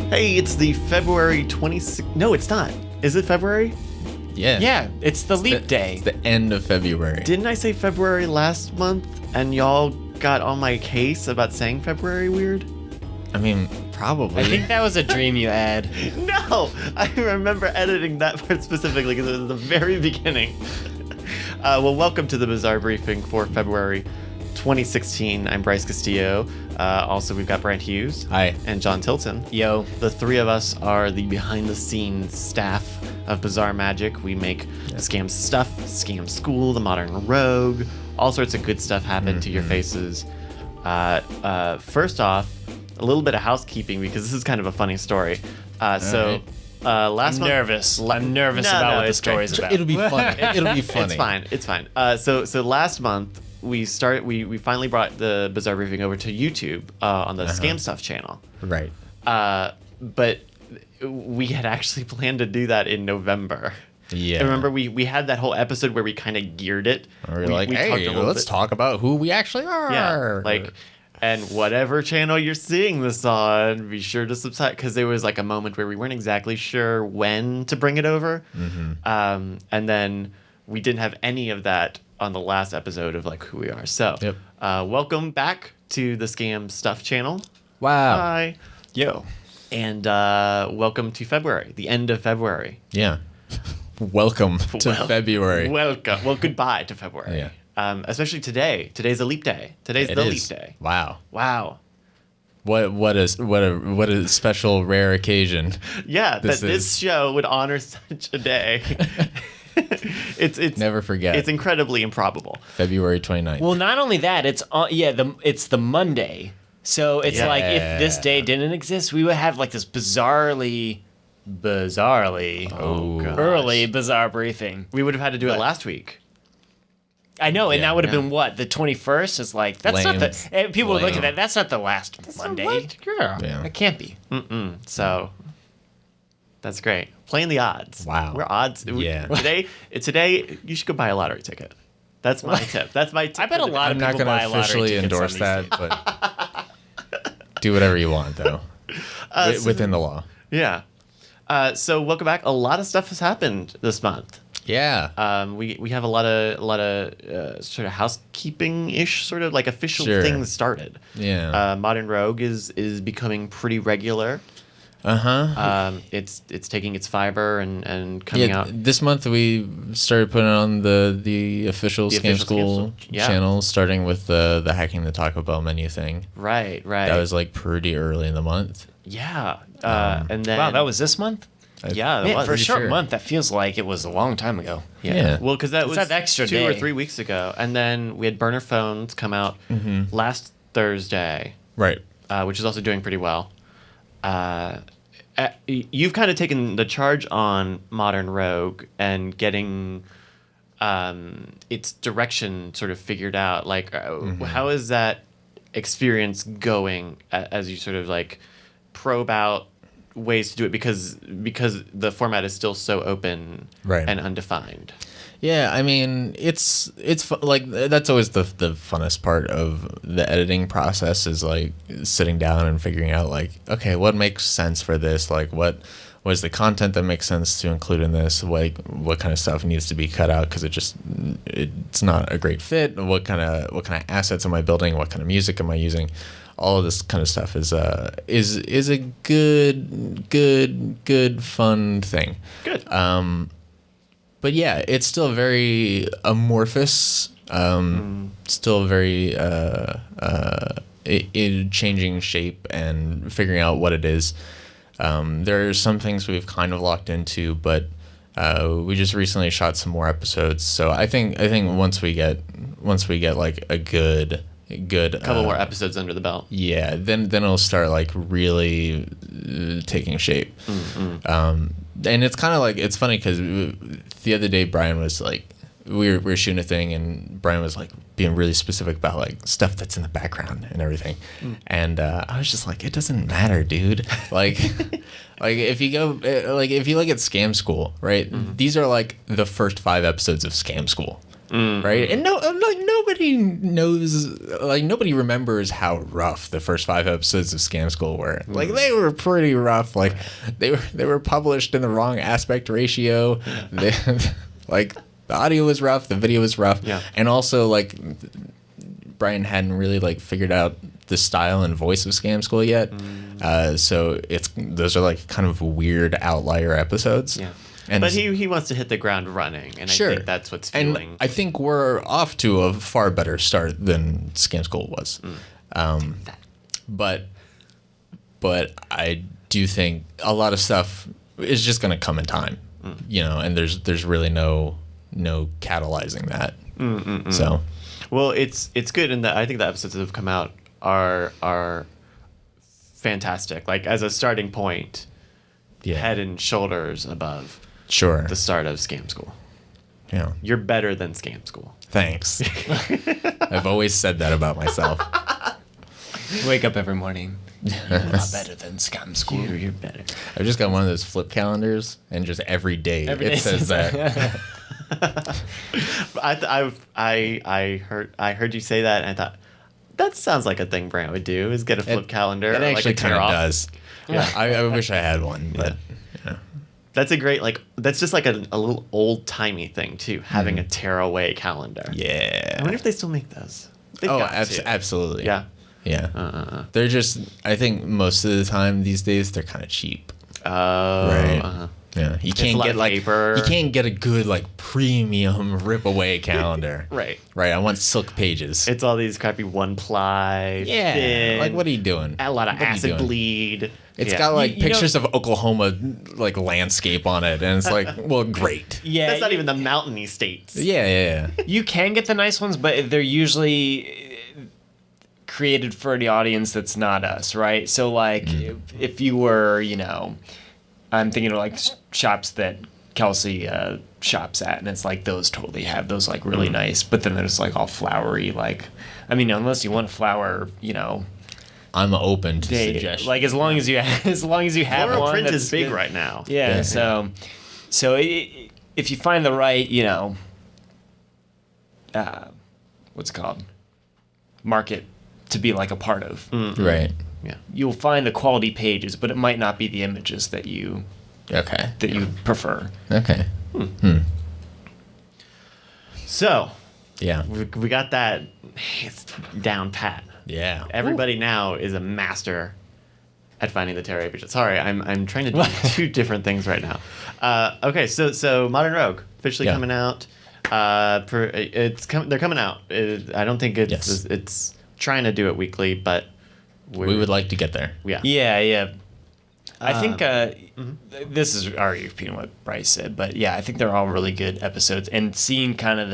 Hey, it's the February 26th. No, it's not. Is it February? Yeah. Yeah, it's the leap day. It's the end of February. Didn't I say February last month and y'all got on my case about saying February weird? I mean, probably. I think that was a dream you had. No! I remember editing that part specifically because it was the very beginning. Well, welcome to the Bizarre Briefing for February 2016. I'm Bryce Castillo. Also, we've got Brent Hughes. Hi. And John Tilton. Yo. The three of us are the behind-the-scenes staff of Bizarre Magic. We make Scam Stuff, Scam School, The Modern Rogue. All sorts of good stuff happen to your faces. First off, a little bit of housekeeping because this is kind of a funny story. Last month... I'm nervous about what the story's about. It'll be funny. It'll be funny. It's fine. So last month we finally brought the Bizarre Briefing over to YouTube on the Scam Stuff channel. Right. But we had actually planned to do that in November. Yeah. I remember we had that whole episode where we kind of geared it. We're like, hey, let's talk about who we actually are. Yeah, like, and whatever channel you're seeing this on, be sure to subscribe, because there was like a moment where we weren't exactly sure when to bring it over. And then we didn't have any of that on the last episode of like who we are. So welcome back to the Scam Stuff channel. Wow. Hi. Yo. And welcome to February, the end of February. Yeah. Welcome to February. Welcome. Well, goodbye to February. Yeah. Especially today. Today's a leap day. Today's the leap day. Wow. Wow. What a special rare occasion. Yeah, this show would honor such a day. It's never forget. It's incredibly improbable. February 29th. Well, not only that, it's the Monday. So it's like if this day didn't exist, we would have like this bizarrely early Bizarre Briefing. We would have had to do it last week. I know, and that would have been what? The 21st is like, that's not the... And people would look at that, that's not the last Monday. Yeah. It can't be. So, that's great. Playing the odds. Wow. We're odds. Yeah. Today, you should go buy a lottery ticket. That's my tip. That's my tip. I bet a lot of I'm not people going buy to a lottery officially tickets endorse on that, these but do whatever you want, though. Within the law. Yeah. So, welcome back. A lot of stuff has happened this month. Yeah. We have a lot of sort of housekeeping-ish, sort of like official things started. Yeah. Modern Rogue is becoming pretty regular. It's taking its fiber and coming out. This month we started putting on the official Scam School channel, starting with the hacking the Taco Bell menu thing. Right. That was like pretty early in the month. Yeah. And then Wow, that was this month? Yeah, Man, for a short sure. month, that feels like it was a long time ago. Yeah. Well, because that was that extra 2 or day. 3 weeks ago, and then we had burner phones come out last Thursday, Right. which is also doing pretty well. You've kind of taken the charge on Modern Rogue and getting its direction sort of figured out. Like, how is that experience going as you sort of like probe out ways to do it, because the format is still so open and undefined? Yeah, I mean, it's like that's always the funnest part of the editing process, is like sitting down and figuring out like, okay, what makes sense for this? Like, what is the content that makes sense to include in this? Like, what kind of stuff needs to be cut out because it's not a great fit? What kind of assets am I building? What kind of music am I using? All of this kind of stuff is a good fun thing. Good. But yeah, it's still very amorphous. Still very in changing shape and figuring out what it is. There are some things we've kind of locked into, but we just recently shot some more episodes. So I think once we get like a good couple more episodes under the belt. Yeah, then it'll start like really taking shape. And it's kind of like, it's funny because the other day Brian was like, we were shooting a thing and Brian was like being really specific about like stuff that's in the background and everything. And I was just like, it doesn't matter, dude. Like if you look at Scam School, right? These are like the first 5 episodes of Scam School. right? And nobody knows, like nobody remembers how rough the first 5 episodes of Scam School were. Like they were pretty rough. Like they were published in the wrong aspect ratio. Like the audio was rough, the video was rough, and also like Brian hadn't really like figured out the style and voice of Scam School yet. So those are like kind of weird outlier episodes. Yeah. And but he wants to hit the ground running, and I think that's what's fueling. And I think we're off to a far better start than Scam School was. But I do think a lot of stuff is just going to come in time, you know, and there's really no catalyzing that. So, well, it's good, and I think the episodes that have come out are fantastic. Like as a starting point, head and shoulders above. Sure. The start of Scam School. Yeah. You're better than Scam School. Thanks. I've always said that about myself. Wake up every morning. You're not better than Scam School. You're better. I've just got one of those flip calendars, and just every day it says that. I heard you say that, and I thought that sounds like a thing Brant would do, is get a flip calendar. It actually like kind of does. Yeah. I wish I had one, but yeah. That's a great, like, that's just like a little old timey thing too, having a tearaway calendar. Yeah. I wonder if they still make those. They've Oh, got to. absolutely. Yeah. Yeah. They're just, I think most of the time these days they're kind of cheap. Oh. Right. Yeah. You can't get like paper. You can't get a good like premium rip away calendar. Right. Right. I want silk pages. It's all these crappy one ply. Yeah. Thin, Like what are you doing? a lot of What are you acid doing? bleed. It's Yeah. got like You pictures of Oklahoma like landscape on it, and it's like, well, great. Yeah, That's not even the mountainy states. Yeah. You can get the nice ones, but they're usually created for the audience that's not us, right? So, like, if you were, you know, I'm thinking of like shops that Kelsey shops at, and it's like those totally have those like really nice, but then there's like all flowery, like, I mean, unless you want a flower, you know. I'm open to Day, suggestions. like as long as you have Floral one print that's is big good. right now. Yeah, so if you find the right, you know, what's it called, market to be like a part of, Right. Yeah. you'll find the quality pages, but it might not be the images that you Okay. prefer. Okay. So Yeah. we got that down pat. Yeah. Everybody now is a master at finding the Terry pages. Sorry, I'm trying to do 2 different things right now. Okay, so Modern Rogue officially coming out. They're coming out. I don't think it's trying to do it weekly, but We would like to get there. Yeah. Yeah. I think this is already repeating what Bryce said, but yeah, I think they're all really good episodes. And seeing kind of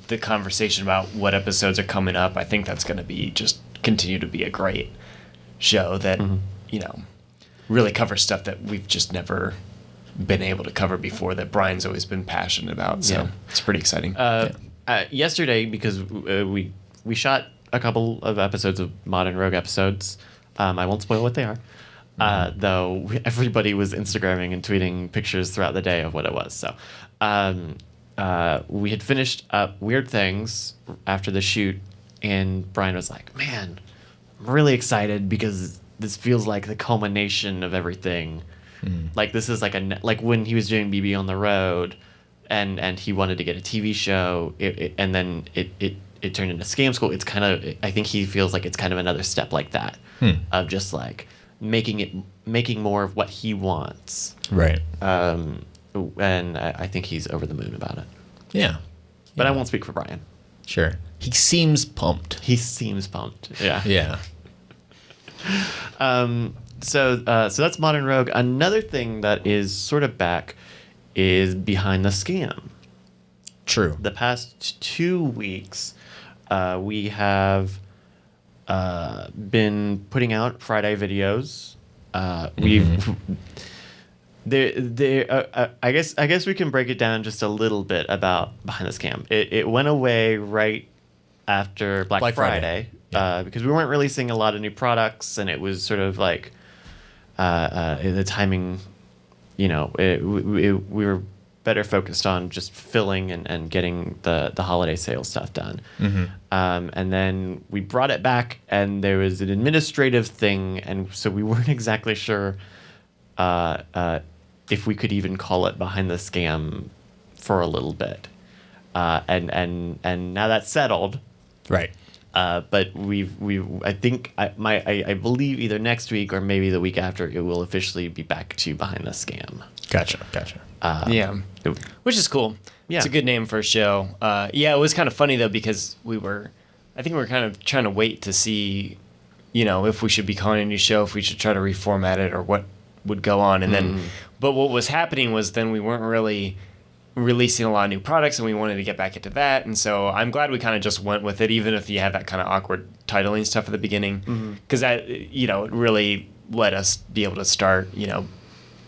the conversation about what episodes are coming up, I think that's going to be just continue to be a great show that you know really covers stuff that we've just never been able to cover before, that Brian's always been passionate about. So it's pretty exciting. Yesterday, because we shot a couple of episodes of Modern Rogue episodes. I won't spoil what they are. Though everybody was Instagramming and tweeting pictures throughout the day of what it was. So we had finished up Weird Things after the shoot, and Brian was like, man, I'm really excited because this feels like the culmination of everything. Like this is like like when he was doing BB on the Road and he wanted to get a TV show, and then it turned into Scam School. It's kind of, I think he feels like it's kind of another step like that of just like making more of what he wants. Right. And I think he's over the moon about it. Yeah. But I won't speak for Brian. Sure. He seems pumped. He seems pumped. Yeah. Yeah. So that's Modern Rogue. Another thing that is sort of back is Behind the Scam. True. The past 2 weeks, we have been putting out Friday videos. We've I guess we can break it down just a little bit about Behind the Scam. It went away right after Black Friday. Because we weren't releasing a lot of new products, and it was sort of like the timing. You know, we were better focused on just filling and getting the holiday sales stuff done. And then we brought it back, and there was an administrative thing, and so we weren't exactly sure if we could even call it Behind the Scam for a little bit. And now that's settled. Right. But I believe either next week or maybe the week after, it will officially be back to Behind the Scam. Gotcha. Which is cool. Yeah. It's a good name for a show. It was kind of funny though, because I think we were kind of trying to wait to see, if we should be calling a new show, if we should try to reformat it, or what would go on. And then, but what was happening was then we weren't really releasing a lot of new products, and we wanted to get back into that. And so I'm glad we kind of just went with it, even if you had that kind of awkward titling stuff at the beginning, because that, it really let us be able to start,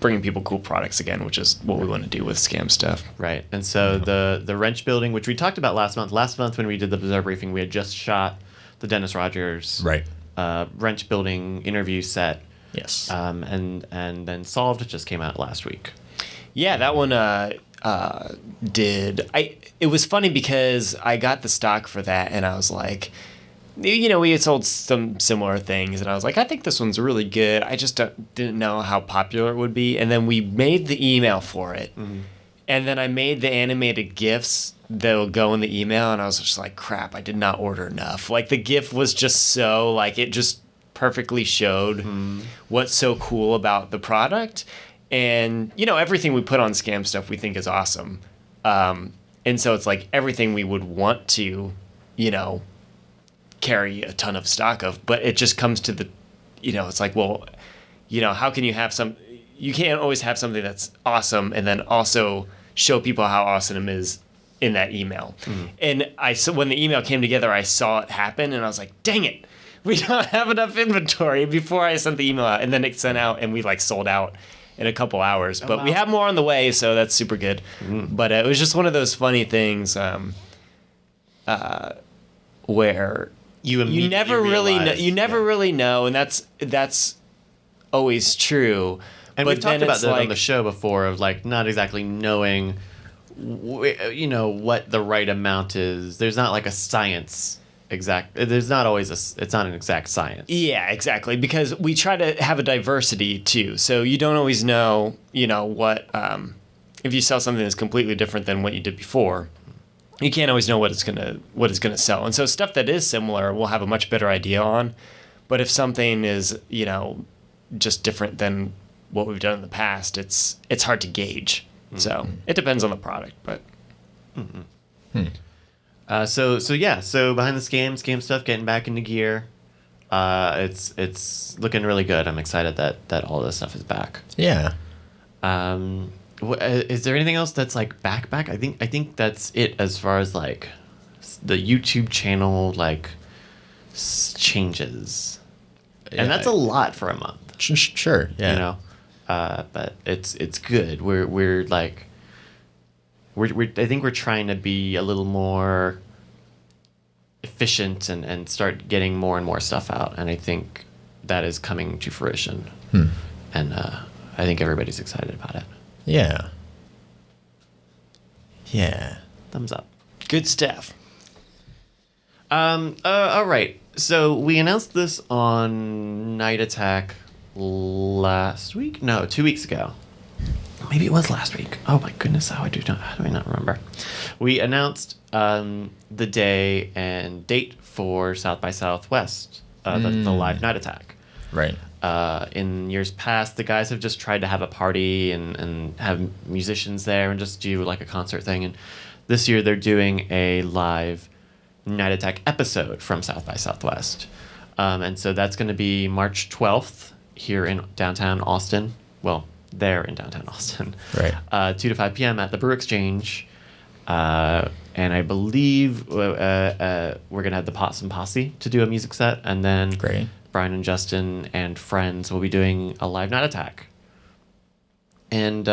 bringing people cool products again, which is what we want to do with scam stuff. Right. And so the wrench building, which we talked about last month when we did the Bizarre Briefing, we had just shot the Dennis Rogers wrench building interview set. Yes. And then Solved just came out last week. Yeah, that one it was funny because I got the stock for that, and I was like, we had sold some similar things, and I was like, I think this one's really good. I just didn't know how popular it would be. And then we made the email for it. And then I made the animated GIFs that'll go in the email, and I was just like, crap, I did not order enough. Like, the GIF was just so, like, it just perfectly showed what's so cool about the product. And, everything we put on Scam Stuff we think is awesome. And so it's like everything we would want to, carry a ton of stock of, but it just comes to the, it's like, well, how can you have you can't always have something that's awesome and then also show people how awesome it is in that email. And when the email came together, I saw it happen, and I was like, dang it, we don't have enough inventory before I sent the email out. And then it sent out, and we sold out in a couple hours, but we have more on the way, so that's super good. But it was just one of those funny things where you never really know, and that's always true. And but we've talked about that on the show before, of not exactly knowing, what the right amount is. There's not like a science exact. There's not always it's not an exact science. Yeah, exactly. Because we try to have a diversity too. So you don't always know, what, if you sell something that's completely different than what you did before, you can't always know what it's gonna sell. And so stuff that is similar, we'll have a much better idea on. But if something is, just different than what we've done in the past, it's hard to gauge. So it depends on the product, but. So Behind the Scam Stuff getting back into gear. It's looking really good. I'm excited that all this stuff is back. Yeah. Is there anything else that's back? I think that's it as far as the YouTube channel changes, and that's a lot for a month. Sure. Yeah. But it's good. We're I think we're trying to be a little more efficient and start getting more and more stuff out, and I think that is coming to fruition. And I think everybody's excited about it. Yeah. Thumbs up. Good stuff. All right. So we announced this on Night Attack last week? No, 2 weeks ago. Maybe it was last week. Oh my goodness, how do I not remember? We announced the day and date for South by Southwest, the live Night Attack. Right. In years past, the guys have just tried to have a party and have musicians there and just do a concert thing. And this year they're doing a live Night Attack episode from South by Southwest. And so that's going to be March 12th here in downtown Austin. Well, there in downtown Austin. Right. 2 to 5 p.m. at the Brew Exchange. And I believe we're going to have some posse to do a music set. And then Great. Brian and Justin and friends will be doing a live Night Attack. And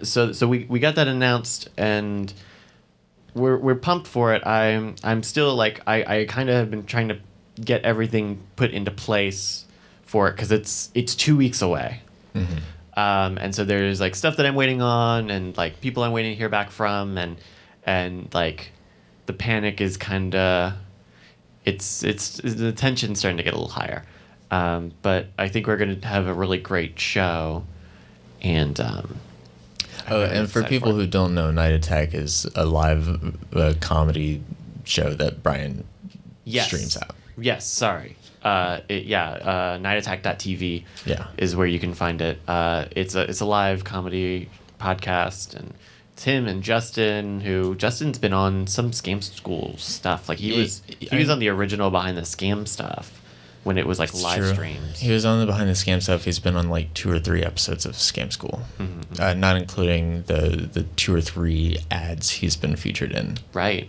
so we got that announced, and we're pumped for it. I'm still I kind of have been trying to get everything put into place for it because it's 2 weeks away. And so there's like stuff that I'm waiting on, and like people I'm waiting to hear back from, and like the panic is kind of it's the tension's starting to get a little higher. But I think we're gonna have a really great show, and and for people who don't know, Night Attack is a live comedy show that Brian streams out. Yes, sorry. Nightattack.tv is where you can find it. It's a live comedy podcast, and it's him and Justin, Justin's been on some Scam School stuff. Like he was on the original Behind the Scam stuff when it was like live streams. He was on the Behind the Scam stuff. He's been on like 2 or 3 episodes of Scam School, not including the 2 or 3 ads he's been featured in. Right.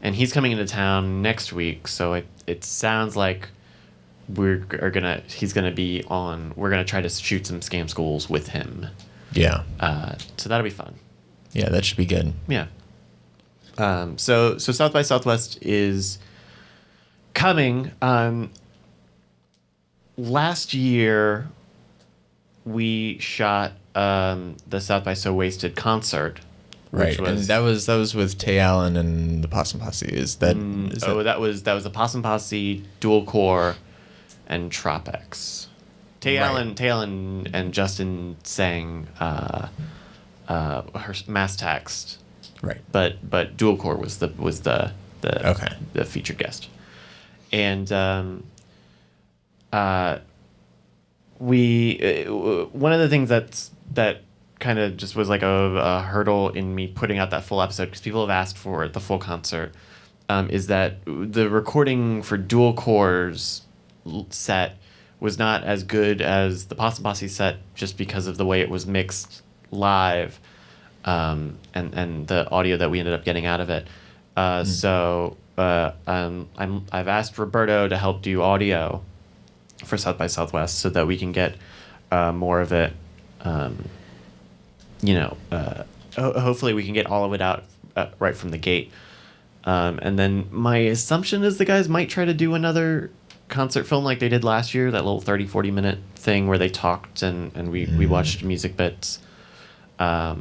And he's coming into town next week, so it sounds like he's gonna be on. We're gonna try to shoot some Scam Schools with him. Yeah. So that'll be fun. Yeah, that should be good. Yeah. So South by Southwest is coming. Last year we shot the South by So Wasted concert. Right, and that was with Tay Allen and the Possum Posse. That was the Possum Posse, Dual Core, and Tropics. Tay Allen and Justin sang her Mass Text. Right. But Dual Core was the featured guest. And one of the things that kind of just was like a hurdle in me putting out that full episode, because people have asked for the full concert, is that the recording for Dual Core's set was not as good as the Possum Posse set, just because of the way it was mixed live, and the audio that we ended up getting out of it. So I've asked Roberto to help do audio for South by Southwest so that we can get more of it. Hopefully we can get all of it out right from the gate. And then my assumption is the guys might try to do another concert film like they did last year, that little 30-40 minute thing where they talked and we watched music bits. But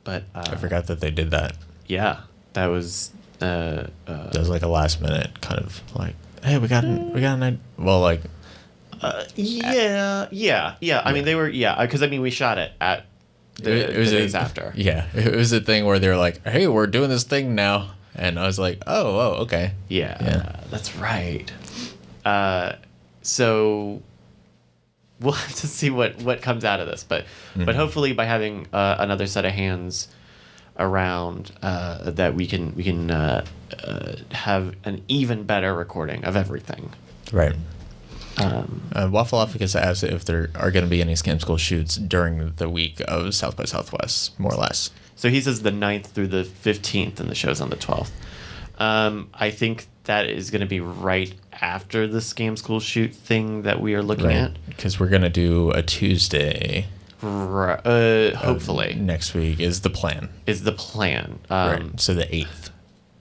I forgot that they did that. Yeah, that was that was like a last minute kind of like, hey, we got a night. Well, like yeah. I mean, they were because I mean we shot it at the days after. Yeah, it was a thing where they were like, hey, we're doing this thing now, and I was like, oh, okay. Yeah, that's right. So we'll have to see what comes out of this, but hopefully by having another set of hands around, that we can have an even better recording of everything. Right. Waffleopicus asked if there are going to be any Scam School shoots during the week of South by Southwest, more or less. So he says the 9th through the 15th, and the show's on the 12th. I think that is going to be right after the Scam School shoot thing that we are looking at. Because we're going to do a Tuesday. Hopefully. Next week is the plan. Right. So the 8th.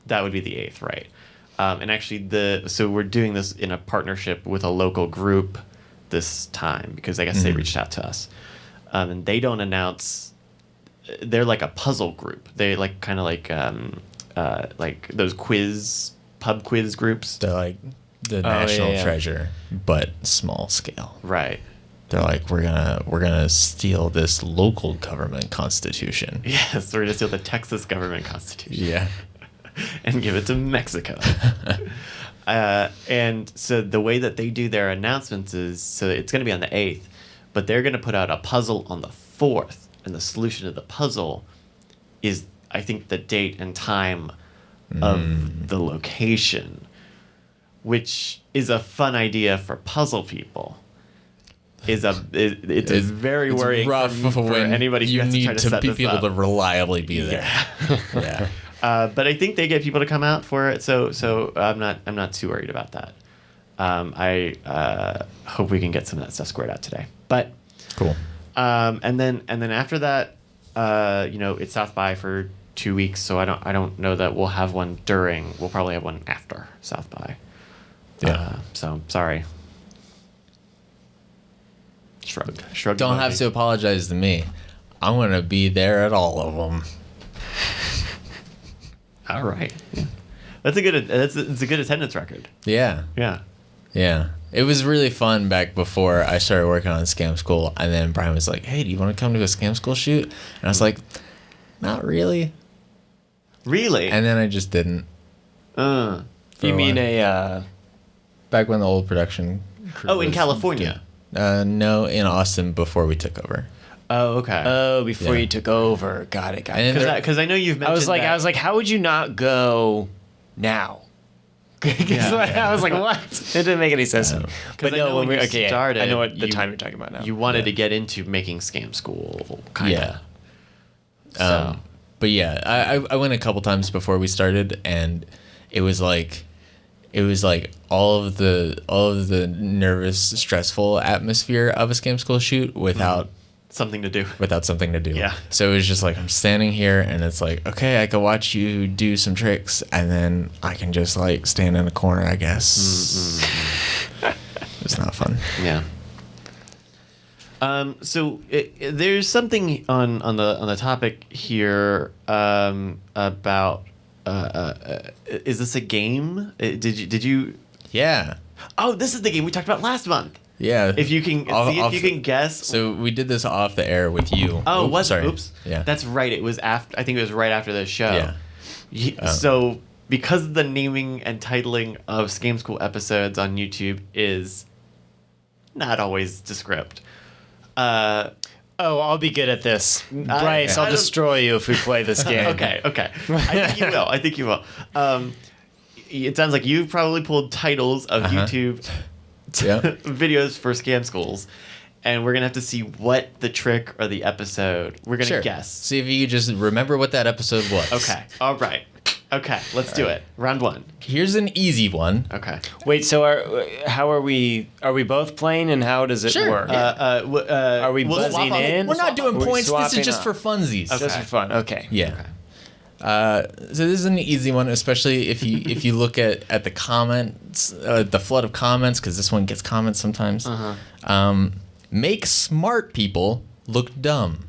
That would be the 8th, right. And actually, so we're doing this in a partnership with a local group this time, because I guess they reached out to us. And they don't announce. They're like a puzzle group. They like kind of like those pub quiz groups. They're like the National Treasure, but small scale. Right. They're like, we're gonna steal this local government constitution. Yes, we're gonna steal the Texas government constitution. Yeah. And give it to Mexico. And so the way that they do their announcements is, so it's going to be on the 8th, but they're going to put out a puzzle on the 4th, and the solution to the puzzle is, I think, the date and time of the location, which is a fun idea for puzzle people. It's very worrying for anybody who has to try to set this up. You need people to reliably be there. Yeah. But I think they get people to come out for it, so I'm not too worried about that. I hope we can get some of that stuff squared out today. But cool. And then after that, it's South by for 2 weeks, so I don't know that we'll have one during. We'll probably have one after South by. Yeah. So sorry. Shrug. Don't have to apologize to me. I'm gonna be there at all of them. All right. That's a good attendance record. Yeah. Yeah. Yeah. It was really fun back before I started working on Scam School, and then Brian was like, "Hey, do you want to come to a Scam School shoot?" And I was like, "Not really." Really? And then I just didn't. You mean Back when the old production crew in was- California. No, in Austin before we took over. Oh, okay. before Yeah. you took over? Got it. And then Because I know you've mentioned. I was like, how would you not go now? I was like, what? It didn't make any sense. But I know no, when when we you okay, started, I know what the you- time you're talking about now. you wanted to get into making Scam School, kind of. Yeah. So. But yeah, I went a couple times before we started, and it was like all of the nervous, stressful atmosphere of a Scam School shoot without Something to do. something to do. Yeah. So it was just like I'm standing here, and it's like, okay, I can watch you do some tricks, and then I can just like stand in a corner, I guess. It's not fun. Yeah. So there's something on the topic here about is this a game? Did you? Yeah. Oh, this is the game we talked about last month. Yeah. If you can if you can guess. So we did this off the air with you. Oh, was sorry. Oops. Yeah. That's right. It was after. I think it was right after the show. Yeah. So because the naming and titling of Scam School episodes on YouTube is not always descript. Oh, I'll be good at this. Bryce, I I'll don't- destroy you if we play this game. Okay. I think you will. It sounds like you've probably pulled titles of YouTube Yeah. videos for Scam Schools, and we're gonna have to see what the trick or the episode. We're gonna Sure. guess. See if you just remember what that episode was. Okay. All right. Okay. Let's do it. Round one. Here's an easy one. Okay. Wait, so how are we? Are we both playing, and how does it Sure. work? Are we buzzing in? We're not doing We're points. This swapping is just up. for funsies. Okay. Just for fun. Okay. Yeah. So this is an easy one, especially if you look at the comments, the flood of comments, because this one gets comments sometimes. Make smart people look dumb.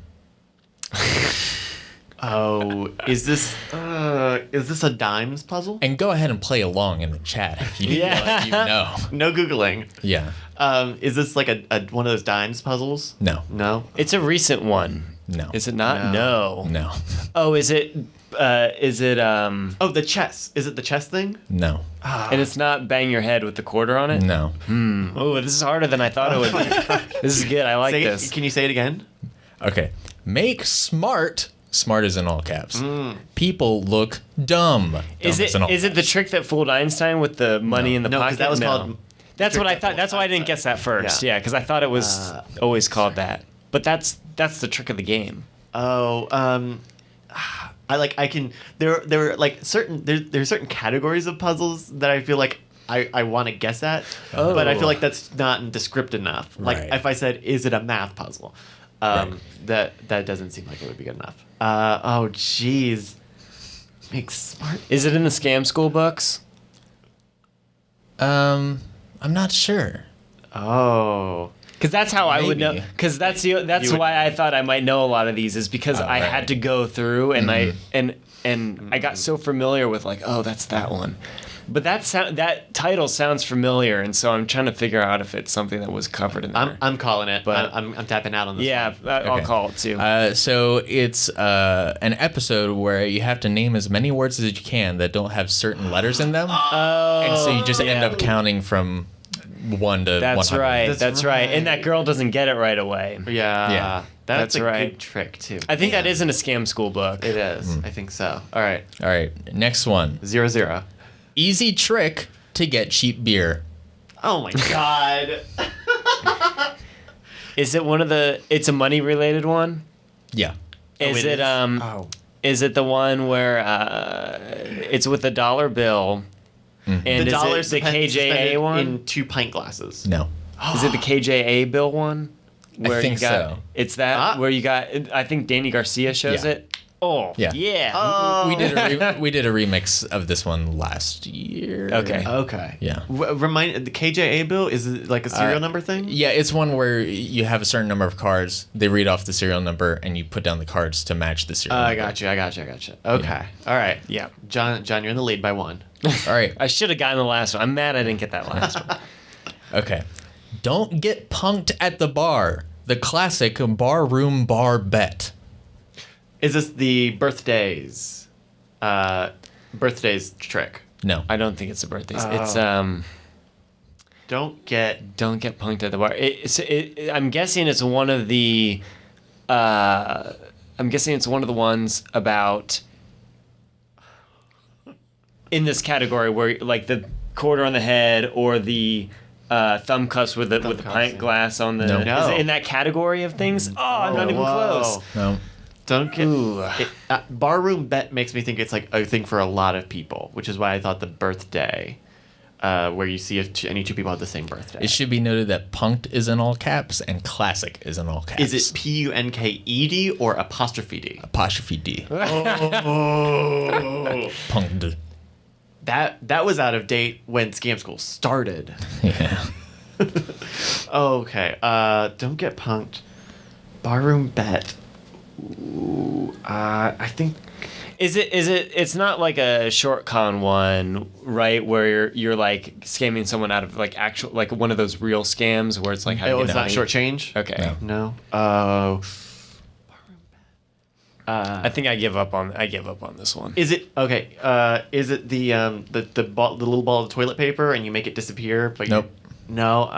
Oh, is this a dimes puzzle? And go ahead and play along in the chat if you feel like you know. No googling. Yeah. Is this like a one of those dimes puzzles? No. No. It's a recent one. No. Is it not? No. No. No. Oh, is it? Oh, the chess. Is it the chess thing? No. And it's not bang your head with the quarter on it. No. Oh, this is harder than I thought it would be. This is good. I like Say it- this. Can you say it again? Okay. Make smart is in all caps. People look dumb. Dumb Is it in all is it the trick that fooled Einstein with the money in the No, pocket? because that was called. That's trick what I that thought. fooled That's why I didn't guess that first. Yeah. Yeah, because I thought it was always called that. But that's the trick of the game. Oh, there are like there's certain categories of puzzles that I feel like I want to guess at, but I feel like that's not descriptive enough. Like Right. if I said, is it a math puzzle? Right. That doesn't seem like it would be good enough. Oh jeez, make smart. Is it in the Scam School books? I'm not sure. Oh, Because that's how I would know. Maybe. Because that's You would- why I thought I might know a lot of these is because I right. had to go through and I got so familiar with like, oh, that's that one. But that title sounds familiar, and so I'm trying to figure out if it's something that was covered in there. I'm calling it. But- I'm tapping out on this. yeah, one. I'll Okay. call it too. So it's an episode where you have to name as many words as you can that don't have certain letters in them. And so you just end up counting from 1 to 100. That's right. That's That's right. And that girl doesn't get it right away. Yeah, Yeah. That's That's a right. good trick too. I think that is in a Scam School book. It is. I think so. All right, All right, next one. 0-0. Easy trick to get cheap beer. Oh my god. Is it one of the? It's a money related one. Yeah. Is it it is? um? Is it the one where it's with a dollar bill? And The is dollar it the KJA one? in 2 pint glasses. No. Is it the KJA bill one? Where think you got, so. It's that Ah. where you got. I think Danny Garcia shows Yeah. it. Oh, Yeah. yeah. We did a remix of this one last year. Okay. Okay. Yeah. Remind the KJA bill, is it like a serial number thing? Yeah, it's one where you have a certain number of cards. They read off the serial number, and you put down the cards to match the serial number. I got you. Okay. All right. Yeah. John, you're in the lead by 1. All right. I should have gotten the last one. I'm mad I didn't get that last one. Okay. Don't get punked at the bar. The classic barroom bar bet. Is this the birthdays trick? No. I don't think it's the birthdays. It's Don't get don't get punked at the bar. I'm guessing it's one of the ones about in this category where like the quarter on the head or the thumb cuffs with the pint glass on the. No. Is it in that category of things? Oh, I'm not even close. No. Don't get barroom bet makes me think it's like a thing for a lot of people, which is why I thought the birthday, where you see if any two people have the same birthday. It should be noted that punked is in all caps and classic is in all caps. Is it Punked or apostrophe D? Apostrophe D. Oh, Punked. that was out of date when Scam School started. Yeah. Okay. Don't get punked. Barroom bet. Ooh, I think. It's not like a short con one, right? Where you're like scamming someone out of like actual, like one of those real scams where it's like, how do you It's get not money? short change. Okay. No. No. I think I give up on this one. Is it okay? Is it the little ball of toilet paper and you make it disappear? But Nope. No. No.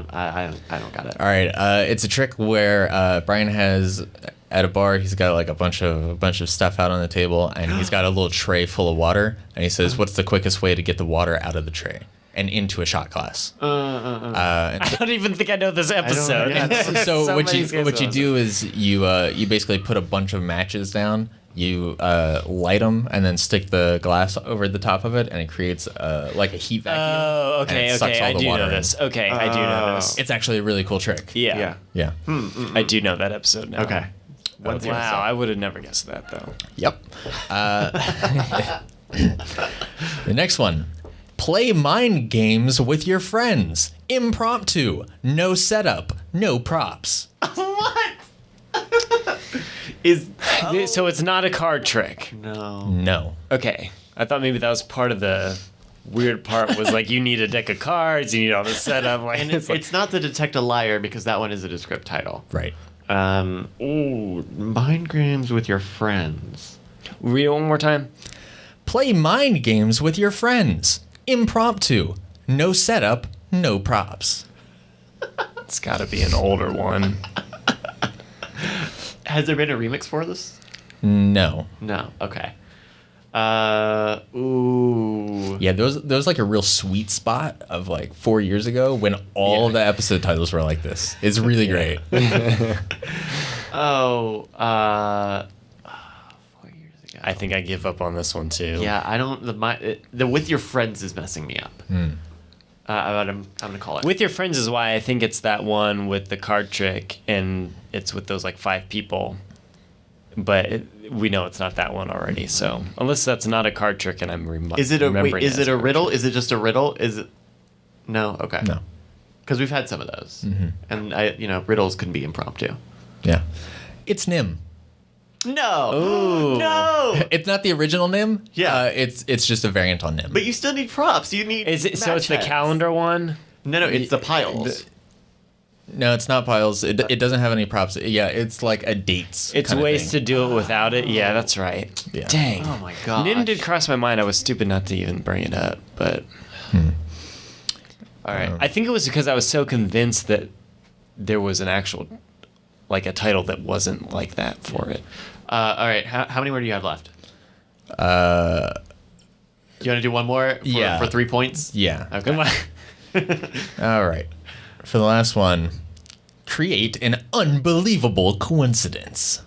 I don't got it. All right. It's a trick where Brian has at a bar. He's got like a bunch of stuff out on the table, and he's got a little tray full of water. And he says, "What's the quickest way to get the water out of the tray and into a shot glass?" I don't even think I know this episode. yeah. So what many you scams do is you basically put a bunch of matches down. You light them and then stick the glass over the top of it, and it creates like a heat vacuum. Oh, and okay, it sucks okay. all I the do water know in. this. Okay, I do know this. It's actually a really cool trick. Yeah. Yeah. I do know that episode now. Okay. What's yours? Wow, I would have never guessed that though. Yep. The next one. Play mind games with your friends. Impromptu. No setup. No props. What? So it's not a card trick. No. No. Okay. I thought maybe that was part of the weird part was like you need a deck of cards, you need all this setup. Like, And it's like, it's not the Detect a Liar because that one is a descript title. Right. Mind games with your friends. read it one more time. Play mind games with your friends. Impromptu. No setup. No props. It's got to be an older one. Has there been a remix for this? No. No. Okay. Ooh. Yeah, there was like a real sweet spot of like 4 years ago when all the episode titles were like this. It's really great. 4 years ago. I think I give up on this one too. Yeah, I don't. The with your friends is messing me up. I'm gonna call it. With your friends is why I think it's that one with the card trick, and it's with those like 5 people. But we know it's not that one already. So unless that's not a card trick, and I'm Is it a remembering is as it a card riddle? trick. Is it just a riddle? Is it? No. Okay. No. Because we've had some of those, and riddles can be impromptu. Yeah. It's Nim. No. Ooh. No. It's not the original Nim. Yeah. It's just a variant on Nim. But you still need props. You need. Is it so? It's the match heads. calendar one. No, it's the piles. No, it's not piles. It doesn't have any props. Yeah, it's like a dates. It's kinda ways thing. to do it without it. Yeah, that's right. Yeah. Dang. Oh my god. Nim did cross my mind. I was stupid not to even bring it up, but All right. I think it was because I was so convinced that there was an actual, like a title that wasn't like that for it. All right. How many more do you have left? Do you want to do one more? Yeah. For 3 points. Yeah. Okay. All right. For the last one, create an unbelievable coincidence.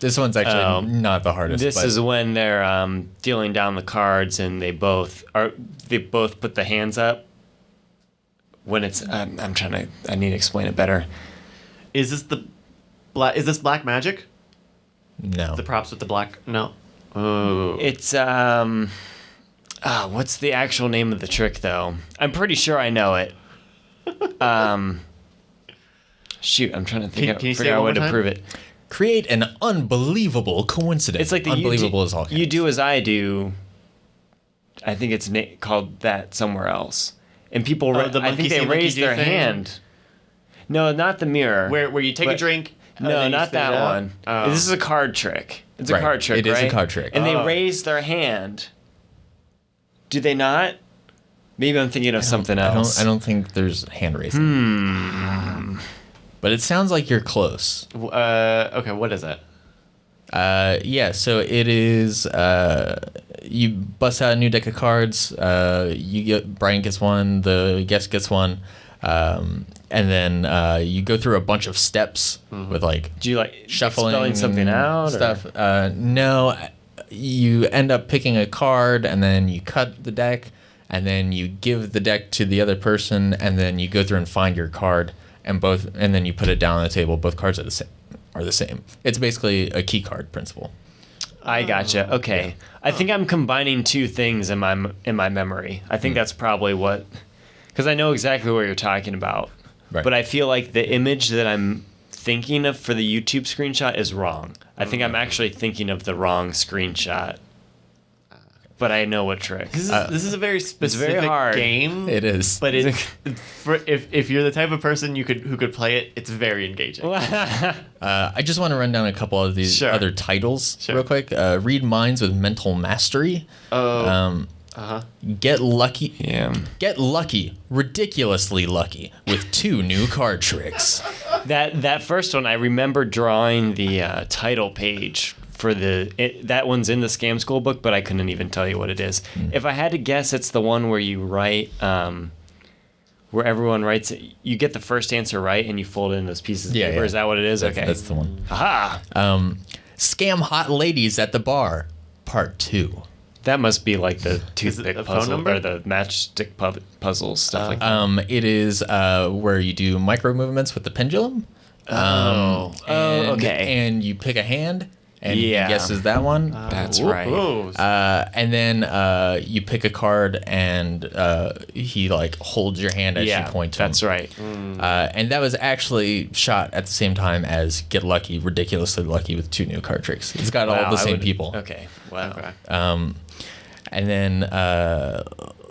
This one's actually not the hardest. This but is when they're dealing down the cards, and they both put the hands up. When it's I need to explain it better. Is this black magic? No. The props with the black. No. Oh. It's what's the actual name of the trick though? I'm pretty sure I know it. Shoot, I'm trying to Can you say figure it out one a way more to time? prove it. Create an unbelievable coincidence. It's like the unbelievable is all. You do as I do. I think it's called that somewhere else. And people, the I monkey think see, they monkey raise do their thing? hand. No, not the mirror. Where you take a But- drink. No, then you not spit it that out? one. Oh. This is a card trick. It's a Right. card trick, It is a right? card trick. And they Oh. raise their hand. Do they not? Maybe I'm thinking of something else. I don't think there's hand raising. But it sounds like you're close. Okay, what is it? Yeah, so it is. You bust out a new deck of cards. Brian gets one. The guest gets one, and then you go through a bunch of steps with like Do you like shuffling, spelling something out? stuff. No, you end up picking a card, and then you cut the deck, and then you give the deck to the other person, and then you go through and find your card, and then you put it down on the table. Both cards are the same. It's basically a key card principle. I gotcha. Okay. I think I'm combining two things in my memory. I think that's probably what, because I know exactly what you're talking about. Right. But I feel like the image that I'm thinking of for the YouTube screenshot is wrong. I think I'm actually thinking of the wrong screenshot. But I know what trick. This is a very specific hard. game. It is. But if you're the type of person who could play it, it's very engaging. I just want to run down a couple of these Sure. other titles Sure. real quick. Read minds with mental mastery. Get lucky. Yeah. Get lucky, ridiculously lucky, with 2 new card tricks. That first one, I remember drawing the title page for that one's in the Scam School book, but I couldn't even tell you what it is. If I had to guess, it's the one where you write, where everyone writes it. You get the first answer right, and you fold it in those pieces of Yeah, paper. yeah. Is that what it is? Okay. That's the one. Aha! Scam hot ladies at the bar, part 2. That must be like the toothpick the phone puzzle number? or the matchstick puzzle stuff like that. It is where you do micro movements with the pendulum. Okay. And you pick a hand, and Yeah. he guesses that one. That's right. Whoa. And then you pick a card, and he like holds your hand as you point to that's him. right. And that was actually shot at the same time as Get Lucky, Ridiculously Lucky with 2 new card tricks. It's got all Wow, the I same would- people. Okay. Wow. Okay. And then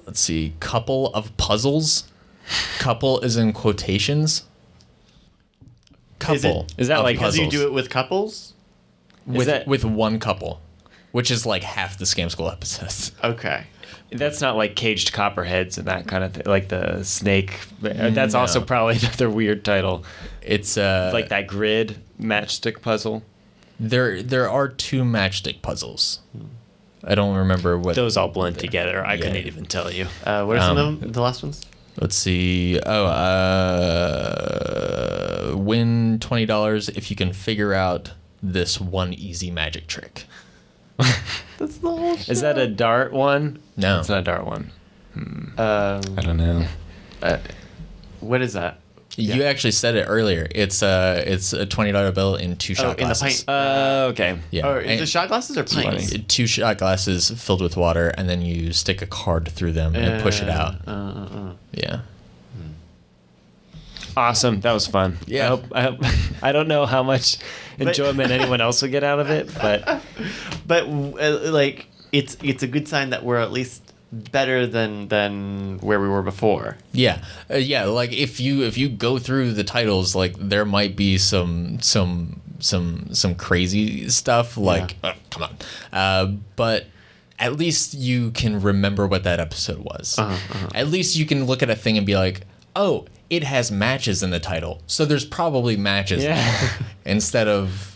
let's see, couple of puzzles. Couple is in quotations. Couple. Is that of like- Because you puzzles do it with couples? with one couple, which is like half the Scam School episodes. Okay. That's not like caged copperheads and that kind of thing, like the snake. That's also probably another weird title. It's Like that grid matchstick puzzle. there are 2 matchstick puzzles. I don't remember what Those all blend together. I Yeah. couldn't even tell you. What are some of them? The last ones? Let's see. Win $20 if you can figure out this one easy magic trick. That's the whole Is that a dart one? No. It's not a dart one. I don't know. What is that? You actually said it earlier. It's a $20 bill in 2 shot in the glasses. pint. Okay. Yeah. Or is And it shot glasses or pints? 2 shot glasses filled with water, and then you stick a card through them and push it out. Yeah. Awesome. That was fun. Yeah. I hope I don't know how much enjoyment anyone else would get out of it, but But like it's a good sign that we're at least better than where we were before. Yeah, yeah. Like if you go through the titles, like there might be some crazy stuff. Like come on, but at least you can remember what that episode was. At least you can look at a thing and be like, oh, it has matches in the title, so there's probably matches. Yeah. instead of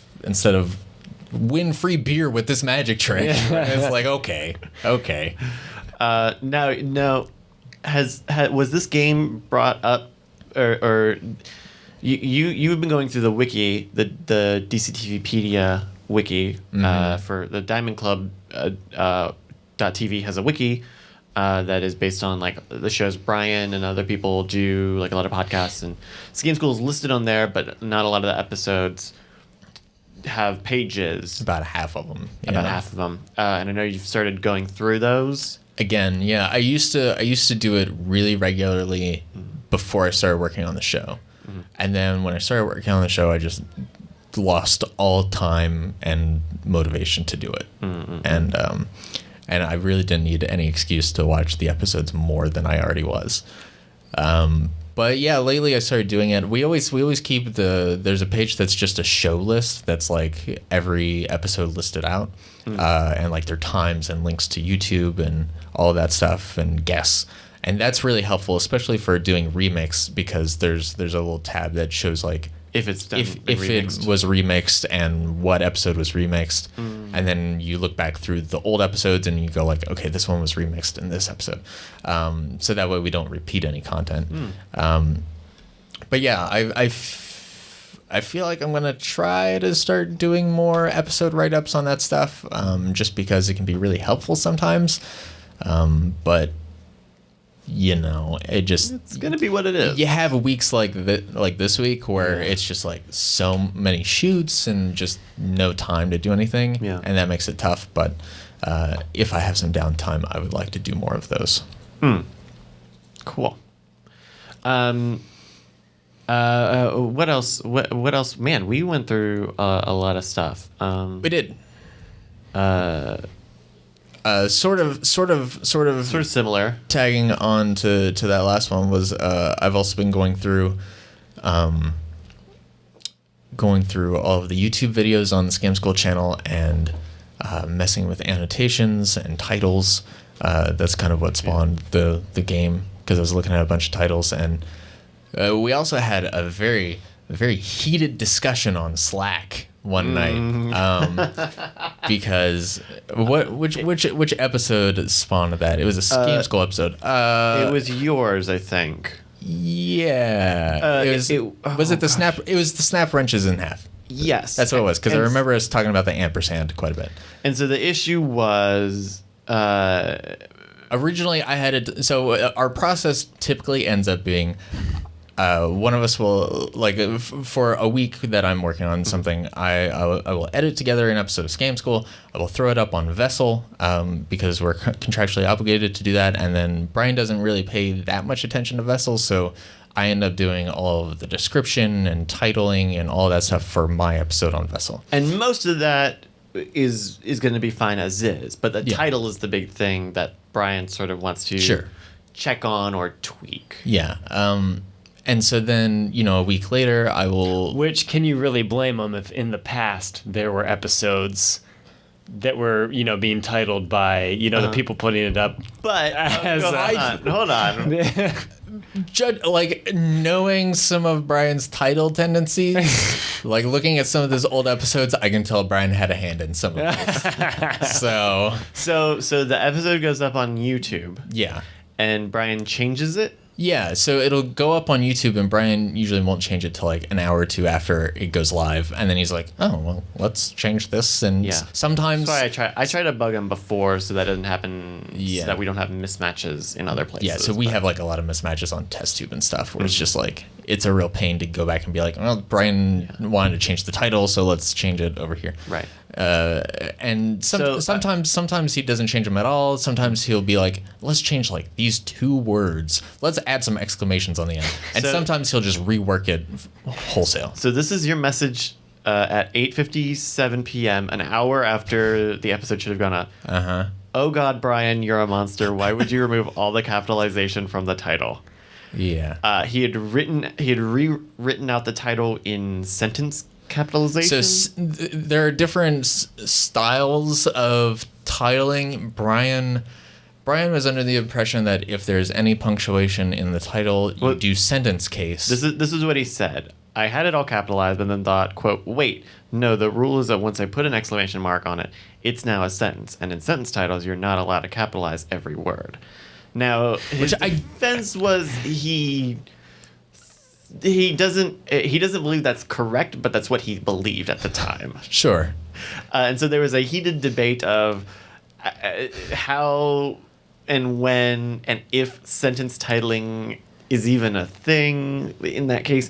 win free beer with this magic trick. It's like okay. Now, was this game brought up, or you've been going through the wiki, the DCTVpedia wiki for the Diamond Club .tv has a wiki that is based on like the shows Brian and other people do, like a lot of podcasts, and Scam School is listed on there, but not a lot of the episodes. have pages. About half of them. About half of them. And I know you've started going through those. Again, yeah, I used to do it really regularly before I started working on the show. And then when I started working on the show, I just lost all time and motivation to do it. And I really didn't need any excuse to watch the episodes more than I already was. But yeah, lately I started doing it. We always keep there's a page that's just a show list that's like every episode listed out, and like their times and links to YouTube and all of that stuff and guests. And that's really helpful, especially for doing remix, because there's a little tab that shows like If it's done, if it was remixed and what episode was remixed, and then you look back through the old episodes and you go like, okay, this one was remixed in this episode, so that way we don't repeat any content. But yeah, I feel like I'm gonna try to start doing more episode write-ups on that stuff, just because it can be really helpful sometimes, but you know, it's gonna be what it is. You have weeks like this week where it's just like so many shoots and just no time to do anything, and that makes it tough. But if I have some downtime, I would like to do more of those. Cool. What else? What else? Man, we went through a lot of stuff. We did. Sort of Similar. Tagging on to that last one was I've also been going through all of the YouTube videos on the Scam School channel and messing with annotations and titles. That's kind of what spawned the game, because I was looking at a bunch of titles, and we also had a very heated discussion on Slack one night, because which episode spawned that? It was a Scam School episode. It was yours, I think. Yeah. Was it the snap? It was the snap wrenches in half. Yes, that's what it was, because I remember us talking about the ampersand quite a bit. And so the issue was originally I had it. So our process typically ends up being, one of us will, like, for a week that I'm working on something, I will edit together an episode of Scam School. I will throw it up on Vessel, because we're contractually obligated to do that. And then Brian doesn't really pay that much attention to Vessel, so I end up doing all of the description and titling and all that stuff for my episode on Vessel. And most of that is going to be fine as is, but the title is the big thing that Brian sort of wants to check on or tweak. Yeah. And so then, a week later, I will... Which, can you really blame them if in the past there were episodes that were, being titled by, the people putting it up? But, hold on. Knowing some of Brian's title tendencies, like looking at some of those old episodes, I can tell Brian had a hand in some of this. So the episode goes up on YouTube. Yeah. And Brian changes it? Yeah, so it'll go up on YouTube, and Brian usually won't change it till like an hour or two after it goes live, and then he's like, "Oh, well, let's change this." And sometimes that's why I try to bug him before so that doesn't happen. So that we don't have mismatches in other places. Yeah, so we have like a lot of mismatches on TestTube and stuff, where it's just like it's a real pain to go back and be like, "Well, Brian wanted to change the title, so let's change it over here." Right. And sometimes he doesn't change them at all. Sometimes he'll be like, let's change like these 2 words. Let's add some exclamations on the end. And sometimes he'll just rework it wholesale. So this is your message at 8:57 p.m., an hour after the episode should have gone up. Oh God, Brian, you're a monster. Why would you remove all the capitalization from the title? Yeah. He had rewritten out the title in sentence capitalization. So there are different styles of titling. Brian was under the impression that if there's any punctuation in the title, you do sentence case. This is what he said. I had it all capitalized, and then thought, quote, wait, no, the rule is that once I put an exclamation mark on it, it's now a sentence. And in sentence titles, you're not allowed to capitalize every word. Now, his defense was he doesn't believe that's correct, but that's what he believed at the time. Sure. And so there was a heated debate of how and when and if sentence titling is even a thing in that case.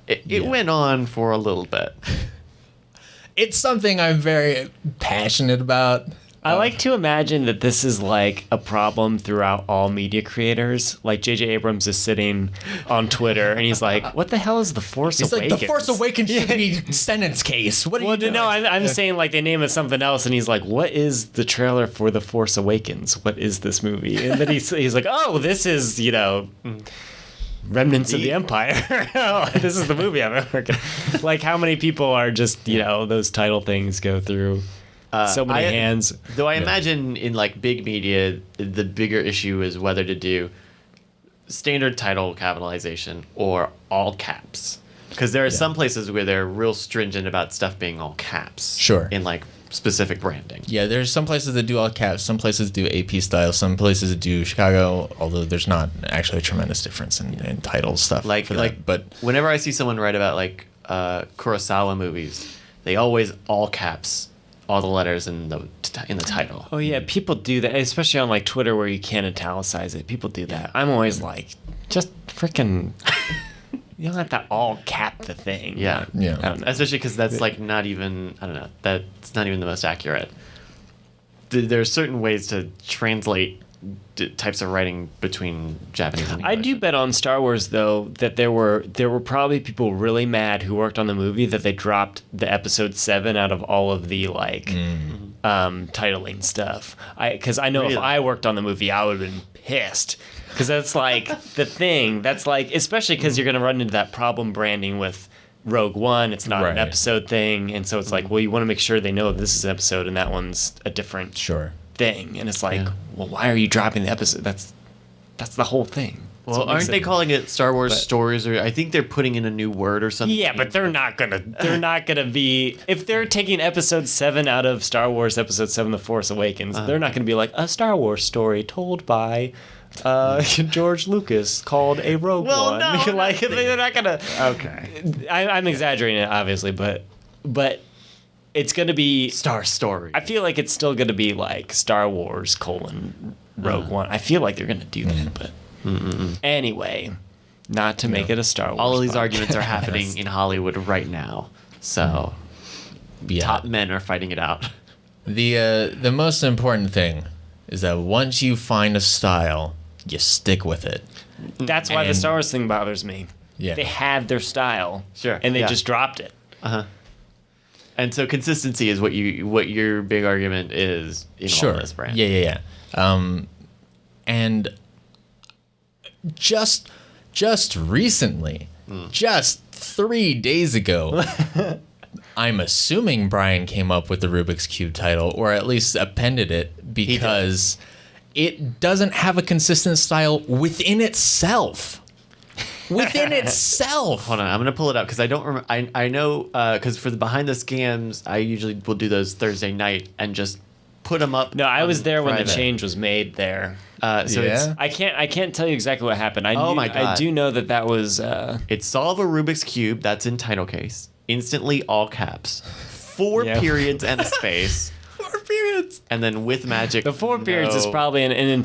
It went on for a little bit. it's something I'm very passionate about. I like to imagine that this is like a problem throughout all media creators. Like J.J. Abrams is sitting on Twitter and he's like, "What the hell is the Force It's Awakens?" like the Force Awakens should be sentence case. What are you doing? No, I'm saying like they name it something else, and he's like, "What is the trailer for the Force Awakens? What is this movie?" And then he's like, "Oh, this is Remnants of the Empire. This is the movie I'm working." Like, how many people are just those title things go through so many hands? Though I imagine in like big media, the bigger issue is whether to do standard title capitalization or all caps, because there are some places where they're real stringent about stuff being all caps. Sure. In like specific branding. Yeah, there's some places that do all caps, some places do AP style, some places do Chicago, although there's not actually a tremendous difference in title stuff. But whenever I see someone write about like Kurosawa movies, they always all caps all the letters in the title. Oh yeah, people do that, especially on like Twitter where you can't italicize it. People do that. I'm always like, just freaking. You don't have to all cap the thing. Yeah. Yeah. I don't know. Especially because that's like not even, I don't know, that's not even the most accurate. There are certain ways to translate types of writing between Japanese and English. I do bet on Star Wars though that there were probably people really mad who worked on the movie that they dropped the episode 7 out of all of the like titling stuff. Because I know Really? if I worked on the movie, I would have been pissed. Because that's like the thing. That's like, especially because you're going to run into that problem branding with Rogue One. It's not an Right. episode thing. And so it's like, well, you want to make sure they know this is an episode and that one's a different thing. And it's like, well, why are you dropping the episode? That's the whole thing. That's Well, what makes aren't they it- calling it Star Wars Stories? Or I think they're putting in a new word or something. Yeah, but they're not gonna be, if they're taking episode 7 out of Star Wars episode 7, The Force Awakens, they're not gonna be like a Star Wars story told by George Lucas called a Rogue One. no, Like they're not gonna. Okay. I'm exaggerating it, obviously, but it's gonna be. Star Story. I feel like it's still gonna be like Star Wars : Rogue One. I feel like they're gonna do that, but anyway, not to make it a Star Wars. All of these podcast. arguments are happening in Hollywood right now. So top men are fighting it out. The most important thing is that once you find a style, you stick with it. That's why the And- Star Wars thing bothers me. Yeah. They had their style. Sure, And they yeah. just dropped it. And so consistency is what your big argument is in all this brand. Yeah. And just recently, just 3 days ago, I'm assuming Brian came up with the Rubik's Cube title, or at least appended it, because it doesn't have a consistent style within itself. Within itself. Hold on, I'm gonna pull it up because I don't remember. I know because for the behind the scams, I usually will do those Thursday night and just put them up. No, I was there when the Friday. change was made there. So it's Yeah? I can't tell you exactly what happened. I my God. I do know that was it's solve a Rubik's Cube that's in title case, instantly all caps, 4 Yeah. periods and a space, 4 periods. and then with magic. the 4 periods is probably an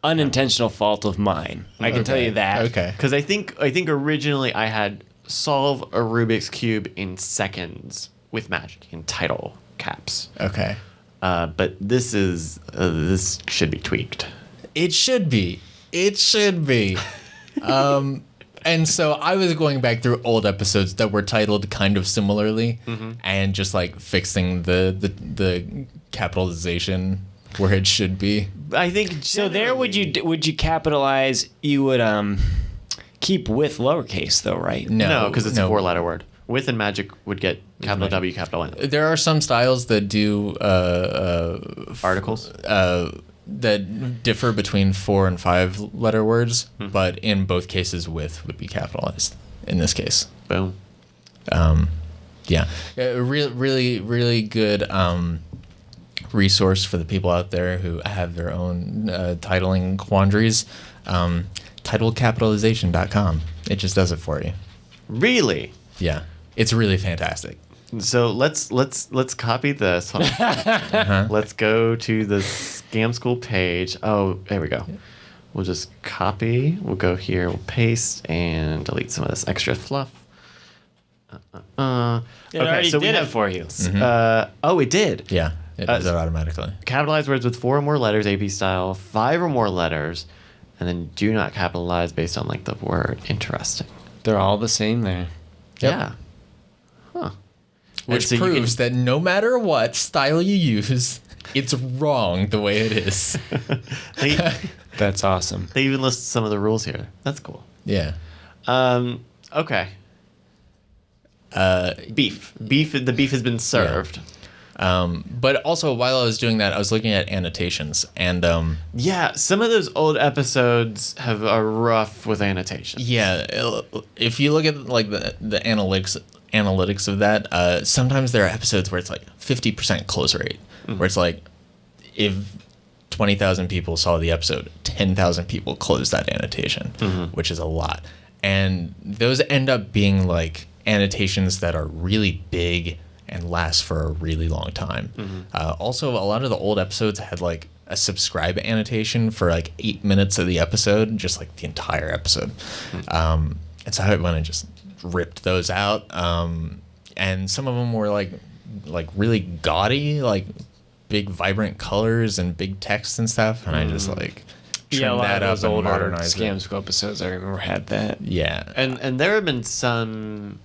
unintentional fault of mine. I can tell you that. Okay. Because I think originally I had solve a Rubik's Cube in seconds with magic in title caps. Okay. But this should be tweaked. It should be. And so I was going back through old episodes that were titled kind of similarly, and just like fixing the capitalization where it should be. I think So there, would you capitalize? You would keep with lowercase though, right? No, because it's a 4-letter word. With and magic would get capital W, capital N. There are some styles that do Articles. that differ between 4 and 5-letter words, but in both cases, with would be capitalized. In this case, Boom. yeah, really good resource for the people out there who have their own titling quandaries. Titlecapitalization.com. It just does it for you. Really? Yeah, it's really fantastic. So let's copy this. Hold on. Let's go to the Scam School page. Oh, there we go. We'll just copy. We'll go here. We'll paste and delete some of this extra fluff. It already so we did it have for you. Oh, it did. Yeah, it does it automatically. Capitalize words with 4 or more letters, AP style, 5 or more letters, and then do not capitalize based on like the word. Interesting. They're all the same there. Yep. Yeah. Huh. Which so you proves that no matter what style you use, it's wrong the way it is. They, That's awesome. they even list some of the rules here. That's cool. Yeah. Okay. Beef. The beef has been served. But also, while I was doing that, I was looking at annotations, and Yeah, some of those old episodes are rough with annotations. yeah, if you look at like the analytics of that, sometimes there are episodes where it's like 50% close rate, where it's like if 20,000 people saw the episode, 10,000 people closed that annotation, which is a lot, and those end up being like annotations that are really big and last for a really long time. Also, a lot of the old episodes had like a subscribe annotation for like 8 minutes of the episode, just like the entire episode. And so I went and just ripped those out. And some of them were like really gaudy, like big vibrant colors and big text and stuff. And I just like Yeah, a trimmed lot that of up those and older modernized Scam it. School episodes I remember had that. Yeah. And there have been some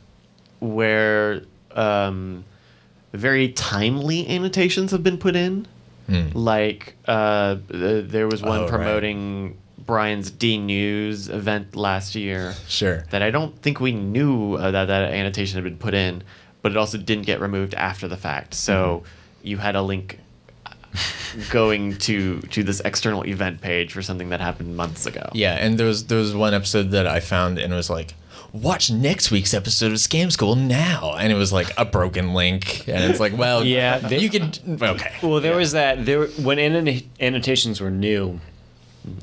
where very timely annotations have been put in. Like there was one Oh, right. promoting Brian's D News event last year Sure. that I don't think we knew that annotation had been put in, but it also didn't get removed after the fact. So you had a link going to this external event page for something that happened months ago. Yeah, and there was one episode that I found, and it was like, watch next week's episode of Scam School now, and it was like a broken link, and it's like, well, Yeah, you could okay. Well, there was that. When annotations were new,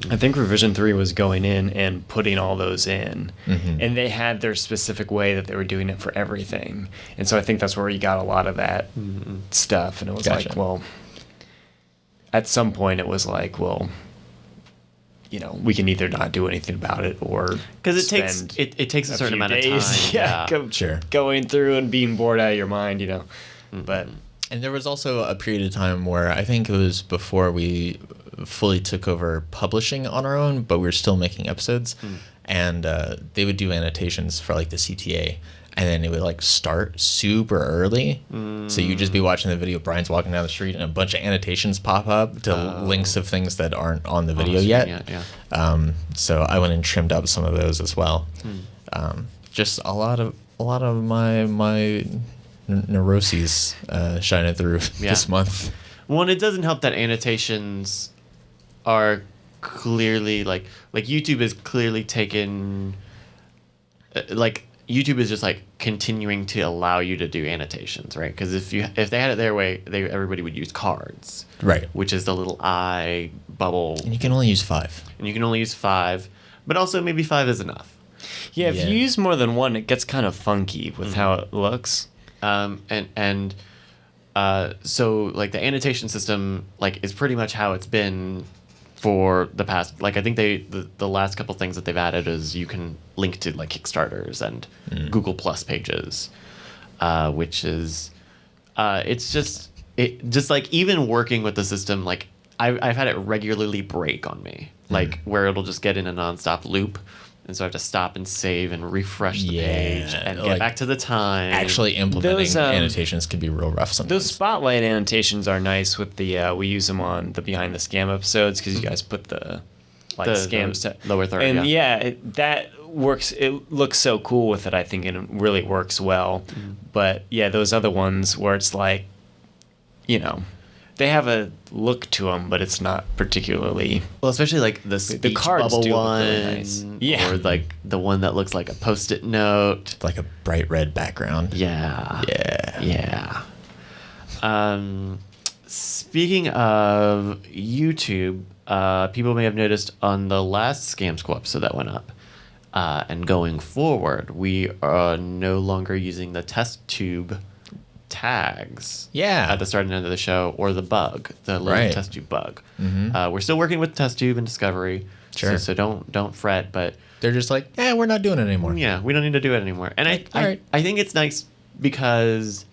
I think revision 3 was going in and putting all those in, and they had their specific way that they were doing it for everything, and so I think that's where you got a lot of that stuff, and it was Gotcha. like, well, at some point it was like, well, you know, we can either not do anything about it or Because it takes a certain few amount of days, time. Sure. going through and being bored out of your mind, you know, but. And there was also a period of time where I think it was before we fully took over publishing on our own, but we were still making episodes, and they would do annotations for like the CTA, and then it would like start super early, so you'd just be watching the video, Brian's walking down the street, and a bunch of annotations pop up to links of things that aren't on the video yet. Yeah. So I went and trimmed up some of those as well. Just a lot of my neuroses shining through this month. Well, and it doesn't help that annotations are clearly like YouTube is clearly taken like YouTube is just like continuing to allow you to do annotations, right? Because if they had it their way, everybody would use cards, Right. which is the little eye bubble, And you can only use 5. and you can only use 5, but also maybe 5 is enough. Yeah, if Yeah. you use more than one, it gets kind of funky with how it looks. So like the annotation system like is pretty much how it's been for the past, like I think the last couple things that they've added is you can link to like Kickstarters and Google Plus pages, which is it's just like even working with the system, like I've had it regularly break on me, like where it'll just get in a nonstop loop. And so I have to stop and save and refresh the page and get like, back to the time. Actually implementing Those, annotations can be real rough sometimes. Those spotlight annotations are nice with the we use them on the behind the scam episodes because you guys put the like The scams lower third, and yeah. that works. It looks so cool with it, I think, and it really works well. But yeah, those other ones where it's like, you know, they have a look to them, but it's not particularly. Well, especially like the speech cards bubble do look one, really nice. Yeah. or like the one that looks like a Post-it note. like a bright red background. Yeah, Yeah. Speaking of YouTube, people may have noticed on the last Scam School episode that went up, and going forward, we are no longer using the TestTube tags Yeah. at the start and end of the show, or the bug, the little Right. TestTube bug. We're still working with TestTube and Discovery, Sure. So don't fret, but They're just like, we're not doing it anymore. yeah, we don't need to do it anymore. And All right. I think it's nice because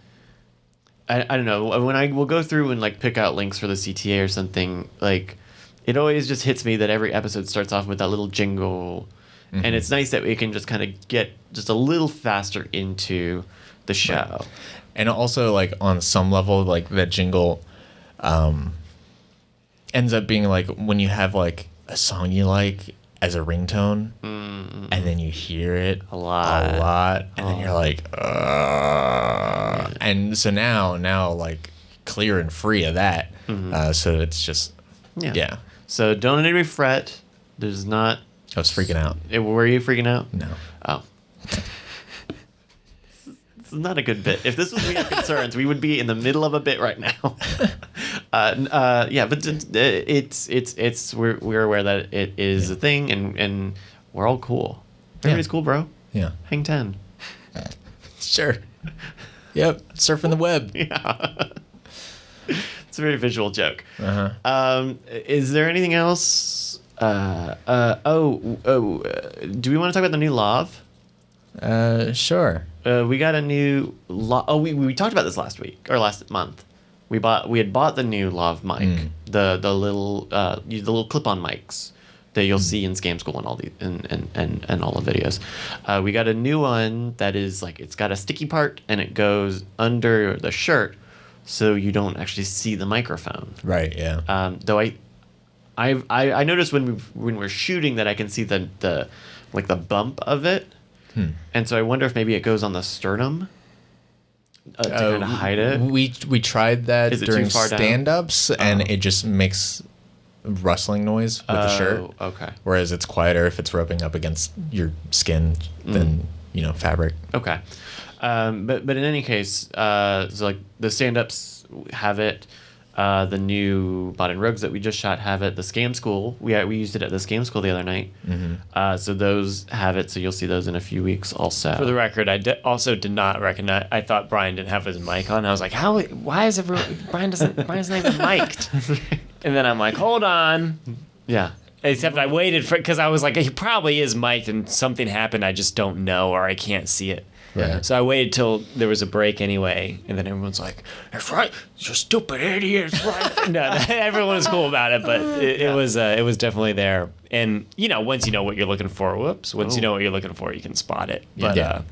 I don't know, when I will go through and like pick out links for the CTA or something, like it always just hits me that every episode starts off with that little jingle. And it's nice that we can just kind of get just a little faster into the show. Right. And also, like, on some level, like, that jingle ends up being, like, when you have, like, a song you like as a ringtone, and then you hear it A lot. and then you're like, ugh. And so now, like, clear and free of that. So it's just, yeah. So don't anybody fret. There's not... I was freaking out. Were you freaking out? No. Oh. This is not a good bit. If this was We Have Concerns, we would be in the middle of a bit right now. Yeah, but we're aware that it is a thing, and we're all cool. Everybody's cool, bro. Yeah. Hang 10. Sure. Yep. Surfing the web. Yeah. It's a very visual joke. Uh-huh. Is there anything else? Do we want to talk about the new lav? Sure. We got a new we talked about this last week or last month. We had bought the new lav mic, the little clip-on mics that you'll see in Scam School and all the and all the videos. We got a new one that is like, it's got a sticky part and it goes under the shirt, so you don't actually see the microphone. Right. Yeah. Though I noticed when we're shooting that I can see the bump of it, and so I wonder if maybe it goes on the sternum to kind of hide it. We tried that Is it during too far down? stand-ups, and it just makes rustling noise with the shirt. Okay. Whereas it's quieter if it's rubbing up against your skin than fabric. Okay. But in any case, so like the stand-ups have it. The new Modern Rogues that we just shot have it. The Scam School, we used it at the Scam School the other night. So those have it. So you'll see those in a few weeks also. For the record, I also did not recognize. I thought Brian didn't have his mic on. I was like, how? Why is Brian's not even mic'd? And then I'm like, hold on. Yeah. Except I waited because I was like, he probably is mic'd, and something happened. I just don't know, or I can't see it. Right. So I waited till there was a break anyway, and then everyone's like, "That's right, you stupid idiot!" Right? No, everyone was cool about it, but it was definitely there. And once you know what you're looking for, once you know what you're looking for, you can spot it. But Yeah.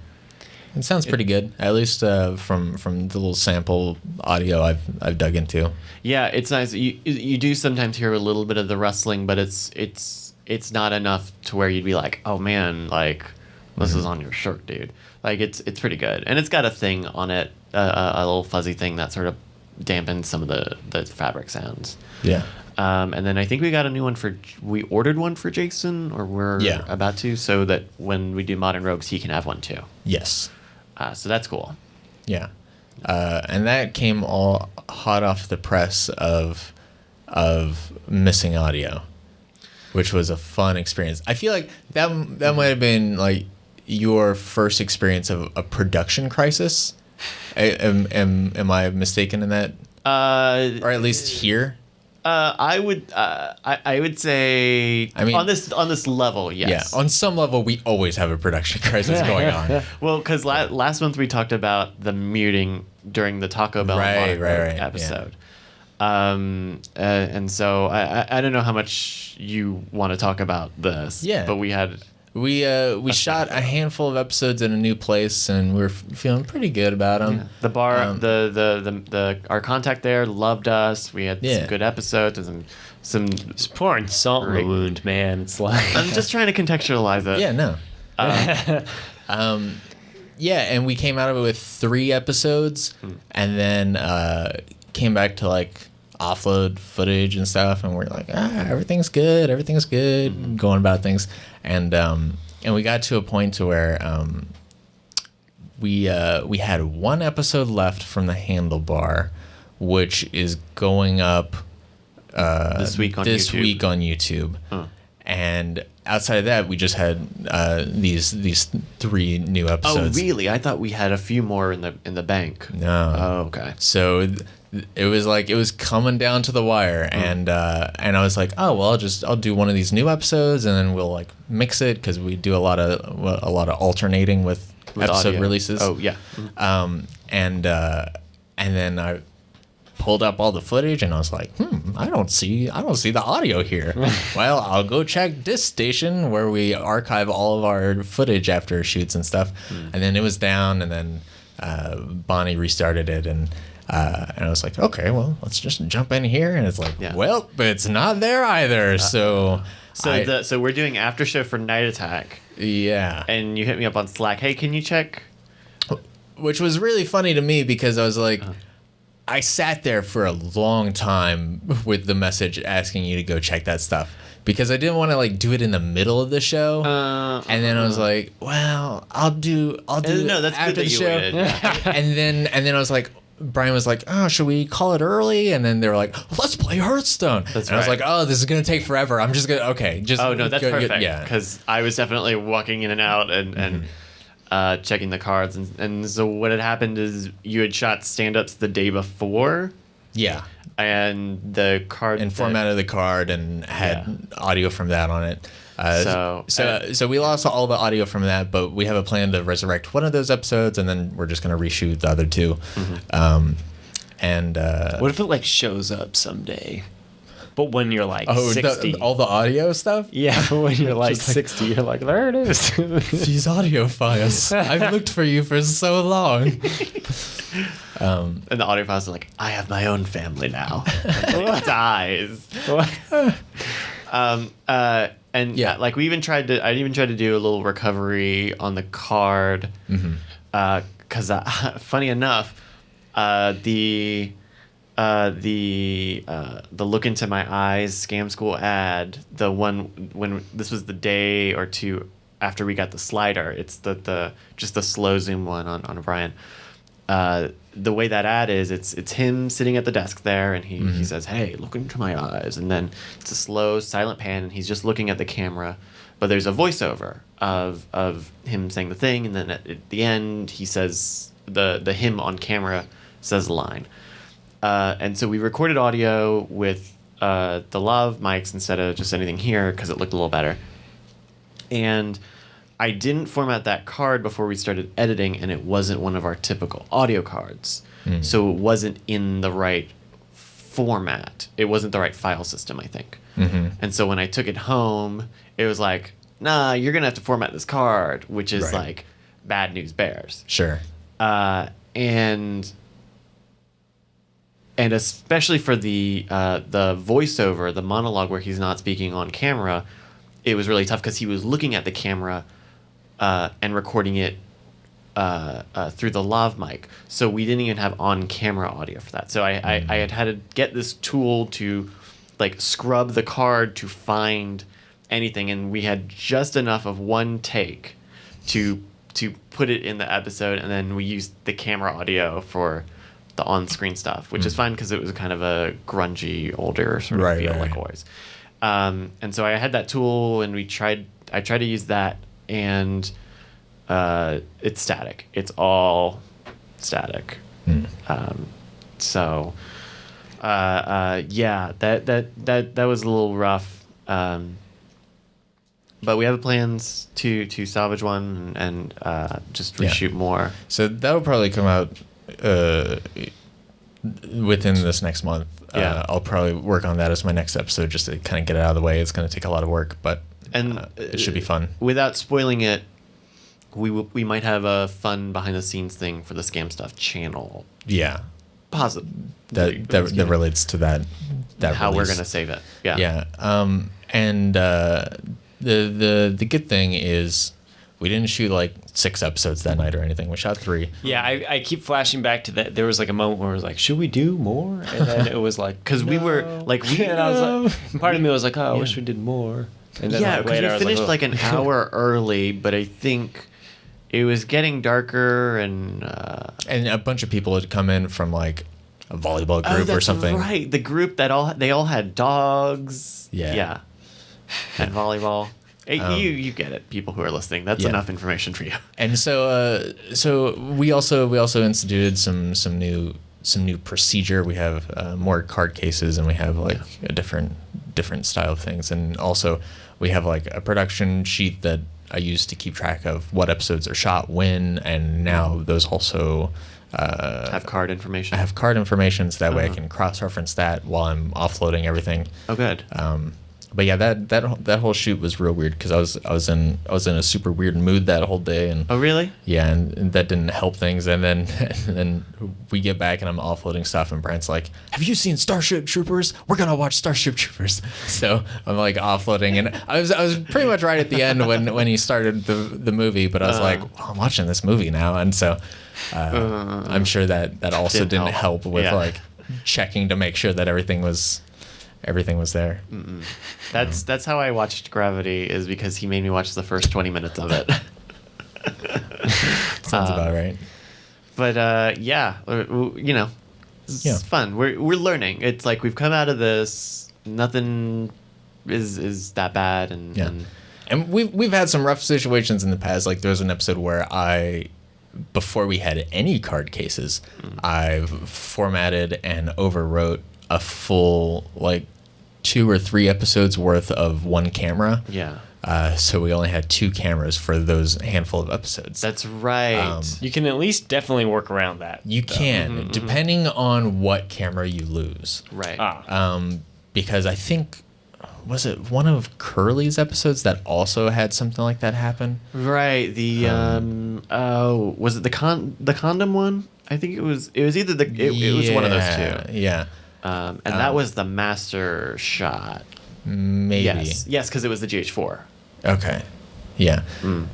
It sounds pretty good, at least from the little sample audio I've dug into. Yeah, it's nice. You do sometimes hear a little bit of the rustling, but it's not enough to where you'd be like, oh man, like this is on your shirt, dude. Like it's pretty good, and it's got a thing on it, a little fuzzy thing that sort of dampens some of the fabric sounds. Yeah. And then I think we got a new one we ordered one for Jason, or we're about to, so that when we do Modern Rogues, he can have one too. Yes. So that's cool. Yeah. And that came all hot off the press of missing audio, which was a fun experience. I feel like that might have been like your first experience of a production crisis. Am I mistaken in that? Or at least here? I would say, I mean, on this level, yes. Yeah, on some level, we always have a production crisis going on. Well, because last month we talked about the muting during the Taco Bell right, episode. Yeah. And so I don't know how much you want to talk about this. Yeah. But we had... We shot a handful of episodes in a new place, and we're feeling pretty good about them. Yeah. The bar, the our contact there loved us. We had some good episodes and some just pouring salt in the wound, man. It's like I'm just trying to contextualize it. Yeah, no. Yeah, and we came out of it with 3 episodes, and then came back to like offload footage and stuff, and we're like, everything's good, going about things, and we got to a point to where we had 1 episode left from the Handlebar, which is going up this week on YouTube. And outside of that, we just had these 3 new episodes. Oh, really? I thought we had a few more in the bank. No. Oh, okay. So it was coming down to the wire, and I was like, oh well, I'll do one of these new episodes, and then we'll like mix it because we do a lot of alternating with episode audio. releases. Oh yeah. And then I pulled up all the footage, and I was like, I don't see the audio here. Well, I'll go check this station where we archive all of our footage after shoots and stuff. And then it was down, and then Bonnie restarted it, and I was like, okay, well, let's just jump in here. And it's like, well, but it's not there either. So we're doing after show for Night Attack. Yeah. And you hit me up on Slack. Hey, can you check? Which was really funny to me because I was like, I sat there for a long time with the message asking you to go check that stuff because I didn't want to like do it in the middle of the show. And then I was like, well, I'll do no, that's after good that the you show. waited. and then I was like, Brian was like, oh, should we call it early? And then they were like, let's play Hearthstone. That's I was right. like, oh, this is going to take forever. I'm just going to, just. Oh, no, that's perfect. Yeah. Because I was definitely walking in and out and checking the cards. And so what had happened is you had shot stand-ups the day before. Yeah. And the card... And formatted the card and had audio from that on it. So we lost all the audio from that, but we have a plan to resurrect one of those episodes, and then we're just going to reshoot the other two. What if it like shows up someday? But when you're like 60. All the audio stuff? Yeah, but when you're like 60, you're like, there it is. These audio files. I've looked for you for so long. And the audio files are like, I have my own family now. And it dies. Like I even tried to do a little recovery on the card. Because funny enough, the look into my eyes scam school ad, the one when this was the day or two after we got the slider, it's the just the slow zoom one on Brian. The way that ad is, it's him sitting at the desk there, and he says, hey, look into my eyes, and then it's a slow silent pan, and he's just looking at the camera, but there's a voiceover of him saying the thing, and then at the end he says the him on camera says a line. And so we recorded audio with the lav mics instead of just anything here because it looked a little better. And I didn't format that card before we started editing, and it wasn't one of our typical audio cards. So it wasn't in the right format. It wasn't the right file system, I think. And so when I took it home, it was like, nah, you're going to have to format this card, which is like bad news bears. Sure. And especially for the voiceover, the monologue where he's not speaking on camera, it was really tough because he was looking at the camera and recording it through the lav mic. So we didn't even have on-camera audio for that. So I had to get this tool to like scrub the card to find anything, and we had just enough of one take to put it in the episode, and then we used the camera audio for the on-screen stuff, which is fine because it was kind of a grungy, older sort of feel like always. And so I had that tool, and I tried to use that, and it's static. It's all static. So that was a little rough. But we have plans to salvage one and just reshoot more. So that'll probably come out within this next month. I'll probably work on that as my next episode just to kind of get it out of the way. It's going to take a lot of work, but it should be fun. Without spoiling it, we might have a fun behind the scenes thing for the Scam Stuff channel. Yeah. Positive. That relates to that how release. we're going to save it. Yeah. Yeah. And the good thing is we didn't shoot like 6 episodes that night or anything. We shot 3. Yeah, I keep flashing back to that. There was like a moment where I was like, should we do more? And then it was like, because we were like, and I was like, part of me was like, oh, I wish we did more. And then yeah, like, because later we finished I was like an hour early, but I think it was getting darker and a bunch of people had come in from like a volleyball group or something. Right, the group they all had dogs. Yeah. And volleyball. You get it, people who are listening. That's enough information for you. And so we also instituted some new some new procedure. We have more card cases, and we have like a different style of things. And also we have like a production sheet that I use to keep track of what episodes are shot when, and now those also have card information. I have card information, so that way I can cross-reference that while I'm offloading everything. Oh, good. But yeah, that whole shoot was real weird because I was in a super weird mood that whole day, and Oh, really? yeah, and that didn't help things. And then we get back and I'm offloading stuff, and Brent's like, "Have you seen Starship Troopers? We're gonna watch Starship Troopers." So I'm like offloading, and I was pretty much right at the end when he started the movie, but I was like, well, I'm watching this movie now, and so I'm sure that also didn't help with like checking to make sure that everything was there. That's how I watched Gravity, is because he made me watch the first 20 minutes of it. Sounds about right. But yeah, you know, it's fun. We're learning. It's like we've come out of this. Nothing is that bad, and we've had some rough situations in the past. Like there was an episode where before we had any card cases, I've formatted and overwrote a full like 2 or 3 episodes worth of one camera. Yeah. So we only had 2 cameras for those handful of episodes. That's right. You can at least definitely work around that. You can, depending on what camera you lose. Right. Because I think, was it one of Curly's episodes that also had something like that happen? Right. The was it the condom one? I think it was either it was one of those two. Yeah. And that was the master shot. Maybe. Yes, because it was the GH4. Okay. Yeah.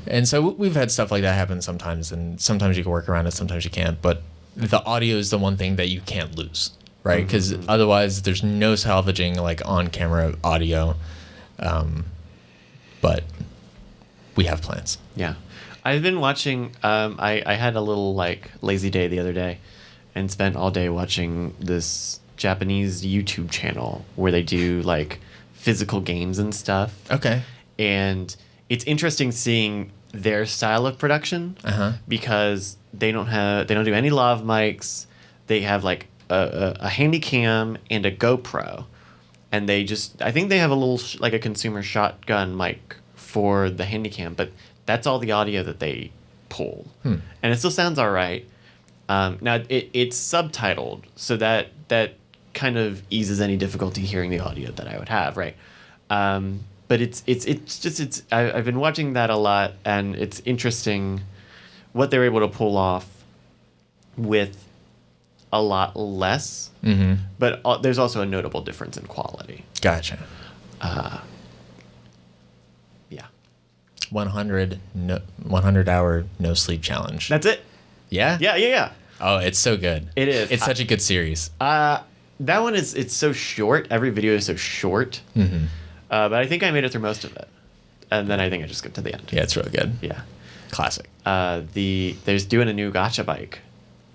And so we've had stuff like that happen sometimes, and sometimes you can work around it, sometimes you can't. But the audio is the one thing that you can't lose, right? Because otherwise there's no salvaging like on-camera audio. But we have plans. Yeah. I've been watching, I had a little like lazy day the other day and spent all day watching this Japanese YouTube channel where they do like physical games and stuff. Okay. And it's interesting seeing their style of production because they don't do any lav mics. They have like a handy cam and a GoPro, and I think they have a little like a consumer shotgun mic for the handy cam, but that's all the audio that they pull, and it still sounds all right. Now it's subtitled, so that kind of eases any difficulty hearing the audio that I would have, right? But I've been watching that a lot, and it's interesting what they're able to pull off with a lot less. But there's also a notable difference in quality. Gotcha. Yeah. 100 hour no sleep challenge. That's it. Yeah? Yeah. Oh, it's so good. It is. It's such a good series. That one it's so short. Every video is so short. But I think I made it through most of it, and then I think I just got to the end. Yeah, it's really good. Yeah. Classic. There's doing a new Gotcha Bike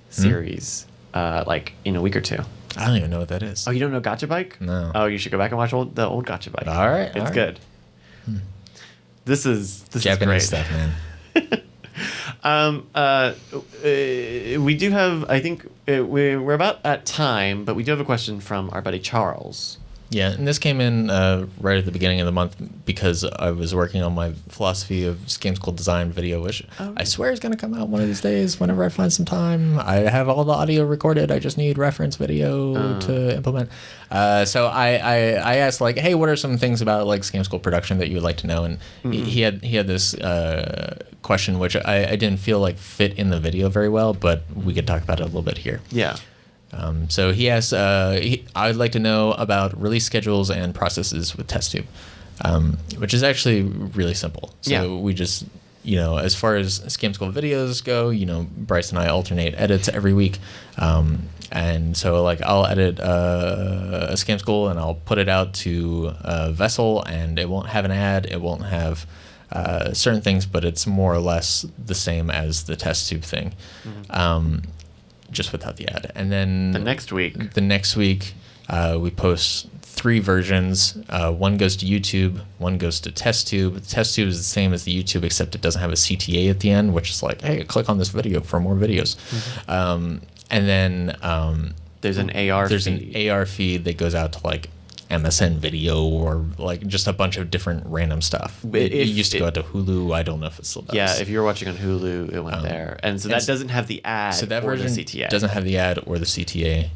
series like in a week or 2. I don't even know what that is. Oh, you don't know Gotcha Bike? No. Oh, you should go back and watch the old Gotcha Bike. All right. It's good. This is Japanese great stuff, man. We do have, I think we're about at time, but we do have a question from our buddy Charles. Yeah, and this came in right at the beginning of the month because I was working on my philosophy of game school design video, which I swear is going to come out one of these days whenever I find some time. I have all the audio recorded. I just need reference video to implement. So I asked, like, hey, what are some things about like game school production that you would like to know? And he had this question, which I didn't feel like fit in the video very well, but we could talk about it a little bit here. Yeah. So he asked, I'd like to know about release schedules and processes with TestTube, which is actually really simple. So we just, as far as Scam School videos go, Bryce and I alternate edits every week. And so like I'll edit a Scam School and I'll put it out to Vessel, and it won't have an ad. It won't have certain things, but it's more or less the same as the TestTube thing. Just without the ad. And then the next week we post 3 versions. One goes to YouTube, one goes to TestTube. TestTube is the same as the YouTube, except it doesn't have a CTA at the end, which is like, hey, click on this video for more videos. And then there's an AR there's feed. an AR feed that goes out to like MSN Video or like just a bunch of different random stuff. It used to go out to Hulu. I don't know if it still does. Yeah, if you're watching on Hulu, it went there. And so that doesn't have the ad so that or the version CTA. doesn't have the ad or the CTA.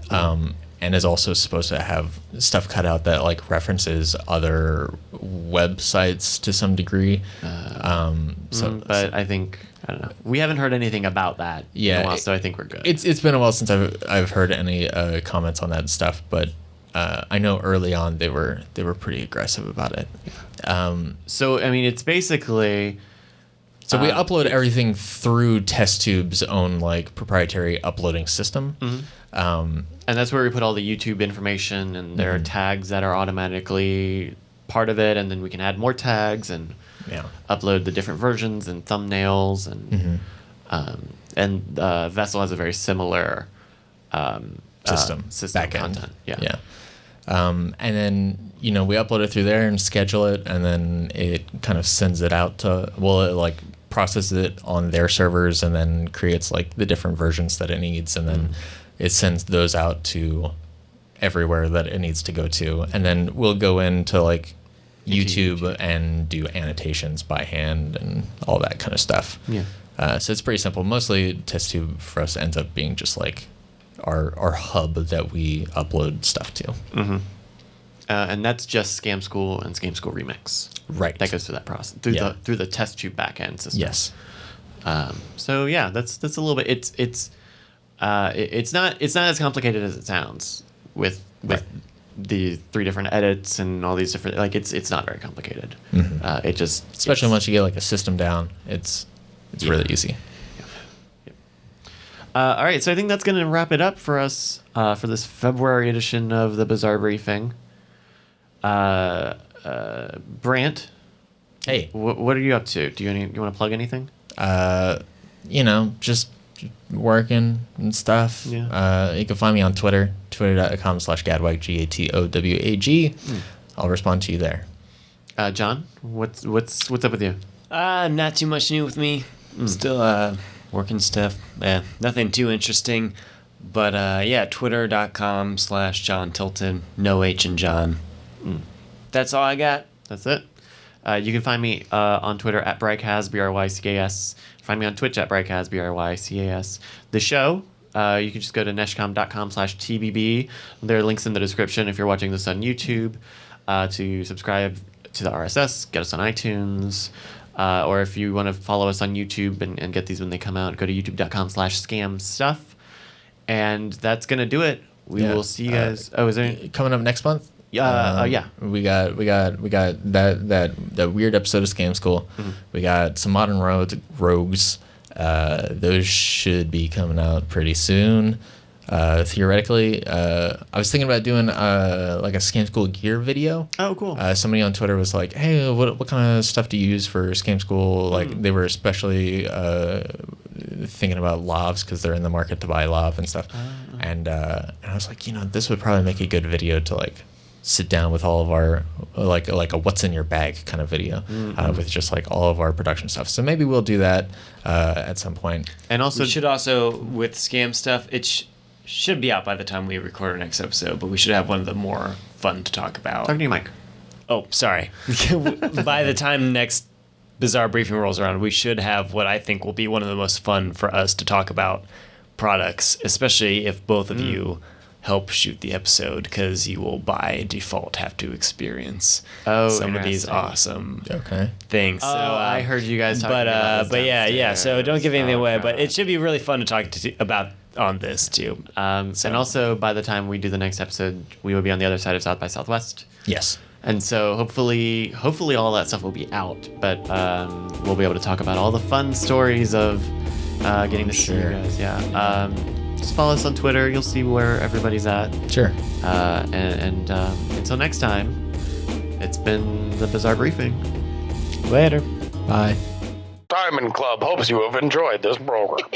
And is also supposed to have stuff cut out that like references other websites to some degree. But I think, I don't know. We haven't heard anything about that in a while, so I think we're good. It's been a while since I've heard any comments on that stuff, but I know early on they were pretty aggressive about it. So I mean, it's basically. So we upload everything through TestTube's own like proprietary uploading system. And that's where we put all the YouTube information, and there are tags that are automatically part of it, and then we can add more tags and upload the different versions and thumbnails, and Vessel has a very similar system backend content. Yeah. And then we upload it through there and schedule it, and then it kind of sends it out to it like processes it on their servers, and then creates like the different versions that it needs, and then it sends those out to everywhere that it needs to go to, and then we'll go into like YouTube and do annotations by hand and all that kind of stuff. So it's pretty simple. Mostly TestTube for us ends up being just like our hub that we upload stuff to. And that's just Scam School and Scam School Remix. Right. That goes through that process through the TestTube backend system. Yes. So yeah, that's a little bit. It's not as complicated as it sounds with the 3 different edits and all these different, like it's not very complicated. It just, especially once you get like a system down, it's really easy. All right, so I think that's going to wrap it up for us for this February edition of the Bizarre Briefing. Brant, hey, what are you up to? Do you want to plug anything? Just working and stuff. You can find me on Twitter, twitter.com/Gadwag, GATOWAG. I'll respond to you there. John, what's up with you? Not too much new with me. Still working stuff. Nothing too interesting. But twitter.com/John Tilton. No H in John. That's all I got. That's it. You can find me on Twitter at Brycas, BRYCAS. Find me on Twitch at Brycas, BRYCAS. The show, you can just go to neshcom.com/TBB. There are links in the description if you're watching this on YouTube to subscribe to the RSS, get us on iTunes, or if you want to follow us on YouTube and get these when they come out, go to youtube.com/scamstuff. And that's going to do it. We will see you guys. Is there coming up next month? We got that weird episode of Scam School. We got some Modern Rogues. Those should be coming out pretty soon. Theoretically, I was thinking about doing like a Scam School gear video. Oh, cool. Somebody on Twitter was like, "Hey, what kind of stuff do you use for Scam School?" Like they were especially thinking about lavs because they're in the market to buy lav and stuff. And I was like, this would probably make a good video to like sit down with all of our like a what's in your bag kind of video with just like all of our production stuff. So maybe we'll do that at some point. And also, we should also, with scam stuff, it should be out by the time we record our next episode, but we should have one of the more fun to talk about. Talk to you, Mike. Oh, sorry. By the time next Bizarre Briefing rolls around, we should have what I think will be one of the most fun for us to talk about products, especially if both of you help shoot the episode, because you will by default have to experience some of these awesome things. So I heard you guys talking about this. But yeah. So don't give anything away. But it should be really fun to talk about on this too. And also, by the time we do the next episode, we will be on the other side of South by Southwest. Yes. And so hopefully all that stuff will be out. But we'll be able to talk about all the fun stories of getting to see you guys. Yeah. Just follow us on Twitter. You'll see where everybody's at. Sure. And until next time, it's been the Bizarre Briefing. Later. Bye. Diamond Club hopes you have enjoyed this program.